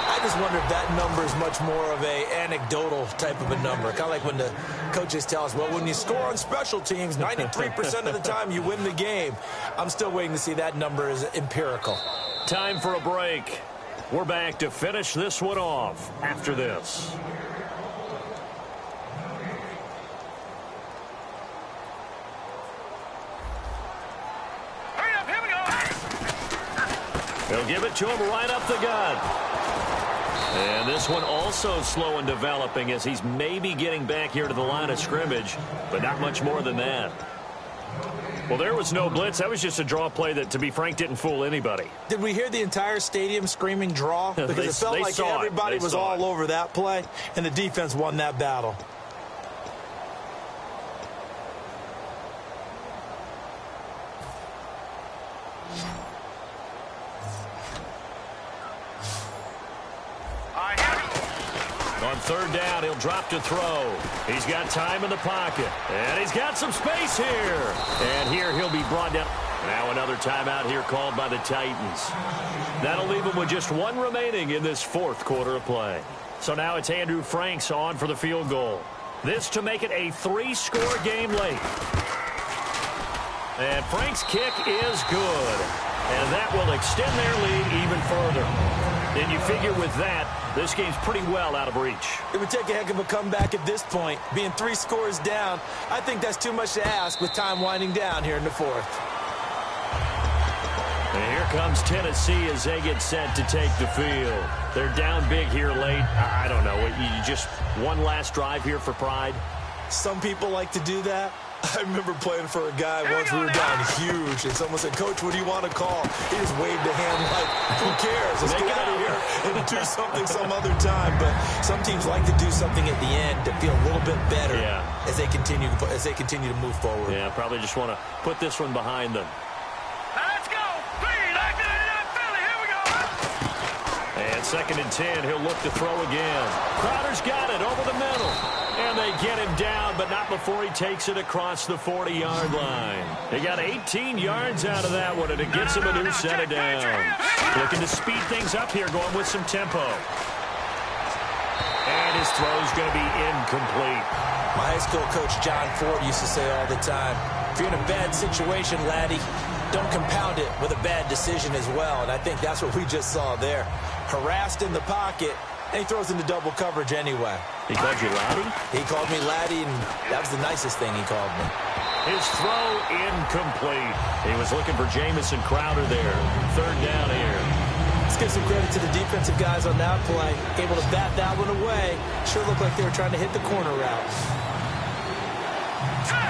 I just wonder if that number is much more of a anecdotal type of a number. Kind of like when the coaches tell us, well, when you score on special teams, 93% of the time you win the game. I'm still waiting to see that number is empirical. Time for a break. We're back to finish this one off after this. Hurry up, here we go. They'll give it to him right up the gut. And this one also slow in developing as he's maybe getting back here to the line of scrimmage, but not much more than that. Well, there was no blitz. That was just a draw play that, to be frank, didn't fool anybody. Did we hear the entire stadium screaming draw? Because it felt like everybody was all over that play, and the defense won that battle. On 3rd down, he'll drop to throw. He's got time in the pocket. And he's got some space here. And here he'll be brought down. Now another timeout here called by the Titans. That'll leave him with just 1 remaining in this 4th quarter of play. So now it's Andrew Franks on for the field goal. This to make it a 3-score game late. And Franks' kick is good. And that will extend their lead even further. And you figure with that, this game's pretty well out of reach. It would take a heck of a comeback at this point. Being 3 scores down, I think that's too much to ask with time winding down here in the 4th. And here comes Tennessee as they get set to take the field. They're down big here late. I don't know. You just one last drive here for pride? Some people like to do that. I remember playing for a guy once we were down huge, and someone said, "Coach, what do you want to call?" He just waved a hand like, "Who cares? Let's get out of here and do something some other time." But some teams like to do something at the end to feel a little bit better as they continue to move forward. Yeah, probably just want to put this one behind them. Now let's go. Please, back to Philly. Here we go. And 2nd and 10, he'll look to throw again. Crowder's got it over the middle. And they get him down, but not before he takes it across the 40-yard line. They got 18 yards out of that one, and it gets him a new set of downs. Looking to speed things up here, going with some tempo. And his throw's going to be incomplete. My high school coach, John Ford, used to say all the time, if you're in a bad situation, laddie, don't compound it with a bad decision as well. And I think that's what we just saw there. Harassed in the pocket, and he throws into double coverage anyway. He called you laddie? He called me laddie, and that was the nicest thing he called me. His throw incomplete. He was looking for Jamison Crowder there. 3rd down here. Let's give some credit to the defensive guys on that play. Able to bat that one away. Sure looked like they were trying to hit the corner route.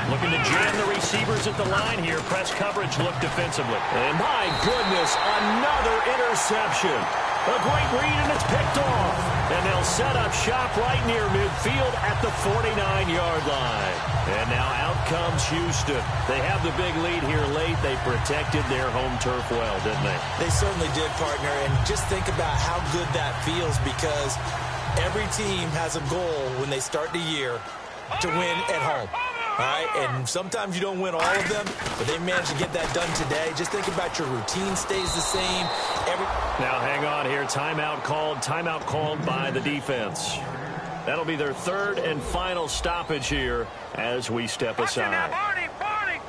Looking to jam the receivers at the line here. Press coverage look defensively. And my goodness, another interception. A great read, and it's picked off. And they'll set up shop right near midfield at the 49-yard line. And now out comes Houston. They have the big lead here late. They protected their home turf well, didn't they? They certainly did, partner. And just think about how good that feels, because every team has a goal when they start the year to win at home. All right, and sometimes you don't win all of them, but they managed to get that done today. Just think about your routine stays the same. Now hang on here. Timeout called by the defense. That'll be their 3rd and final stoppage here as we step aside. Barney.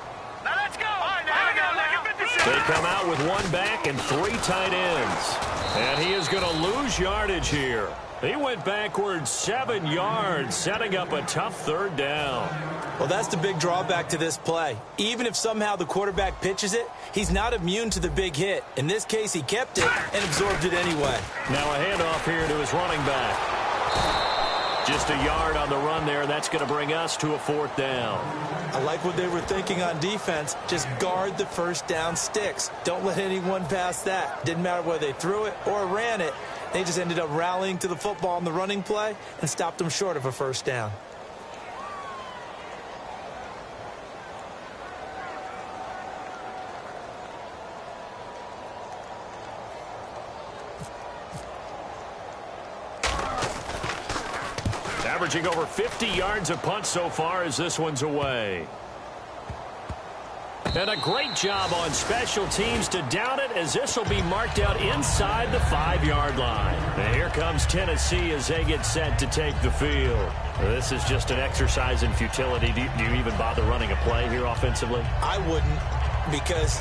Now let's go. All right, now. They come out with 1 back and 3 tight ends. And he is going to lose yardage here. He went backwards 7 yards, setting up a tough 3rd down. Well, that's the big drawback to this play. Even if somehow the quarterback pitches it, he's not immune to the big hit. In this case, he kept it and absorbed it anyway. Now a handoff here to his running back. Just a yard on the run there. That's going to bring us to a 4th down. I like what they were thinking on defense. Just guard the 1st down sticks. Don't let anyone pass that. Didn't matter whether they threw it or ran it. They just ended up rallying to the football on the running play and stopped them short of a 1st down. Averaging over 50 yards a punt so far as this one's away. And a great job on special teams to down it, as this will be marked out inside the 5-yard line. And here comes Tennessee as they get set to take the field. This is just an exercise in futility. Do you even bother running a play here offensively? I wouldn't, because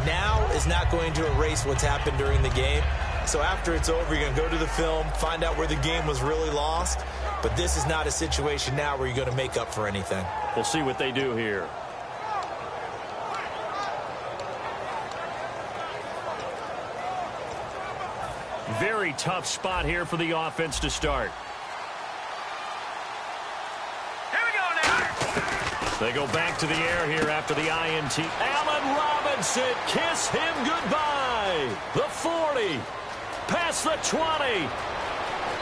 now is not going to erase what's happened during the game. So after it's over, you're going to go to the film, find out where the game was really lost. But this is not a situation now where you're going to make up for anything. We'll see what they do here. Very tough spot here for the offense to start. Here we go now. They go back to the air here after the INT. Allen Robinson, kiss him goodbye. The 40, past the 20.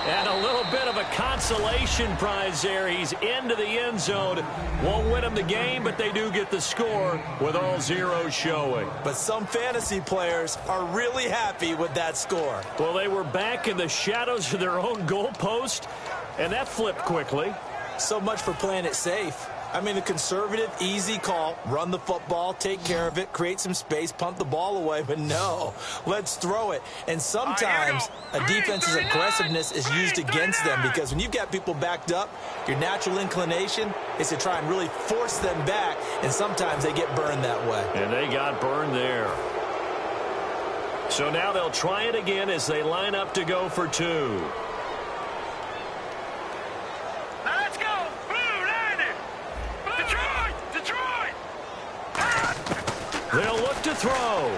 And a little bit of a consolation prize there. He's into the end zone. Won't win him the game, but they do get the score with all zeros showing. But some fantasy players are really happy with that score. Well, they were back in the shadows of their own goalpost, and that flipped quickly. So much for playing it safe. I mean, a conservative, easy call, run the football, take care of it, create some space, punt the ball away, but no, let's throw it. And sometimes a defense's aggressiveness is used against them, because when you've got people backed up, your natural inclination is to try and really force them back, and sometimes they get burned that way. And they got burned there. So now they'll try it again as they line up to go for two. Now let's go. Blue, landing. Detroit. They'll look to throw.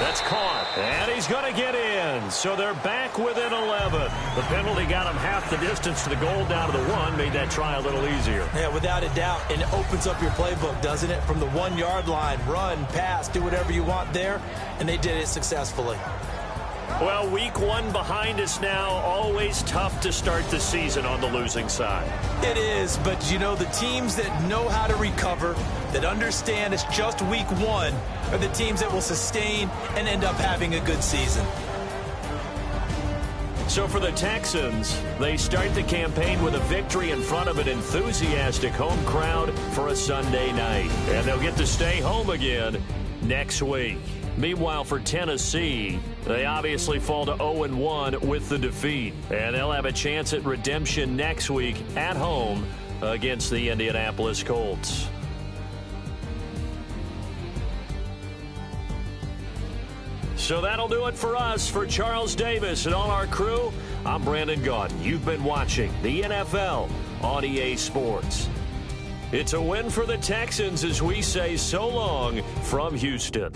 That's caught, and he's going to get in. So they're back within 11. The penalty got him half the distance to the goal down to the 1, made that try a little easier. Yeah, without a doubt. And it opens up your playbook, doesn't it? From the 1-yard line, run, pass, do whatever you want there. And they did it successfully. Well, week 1 behind us now. Always tough to start the season on the losing side. It is, but you know, the teams that know how to recover, that understand it's just week 1, are the teams that will sustain and end up having a good season. So for the Texans, they start the campaign with a victory in front of an enthusiastic home crowd for a Sunday night. And they'll get to stay home again next week. Meanwhile, for Tennessee, they obviously fall to 0-1 with the defeat. And they'll have a chance at redemption next week at home against the Indianapolis Colts. So that'll do it for us. For Charles Davis and all our crew, I'm Brandon Gaudin. You've been watching the NFL on EA Sports. It's a win for the Texans as we say so long from Houston.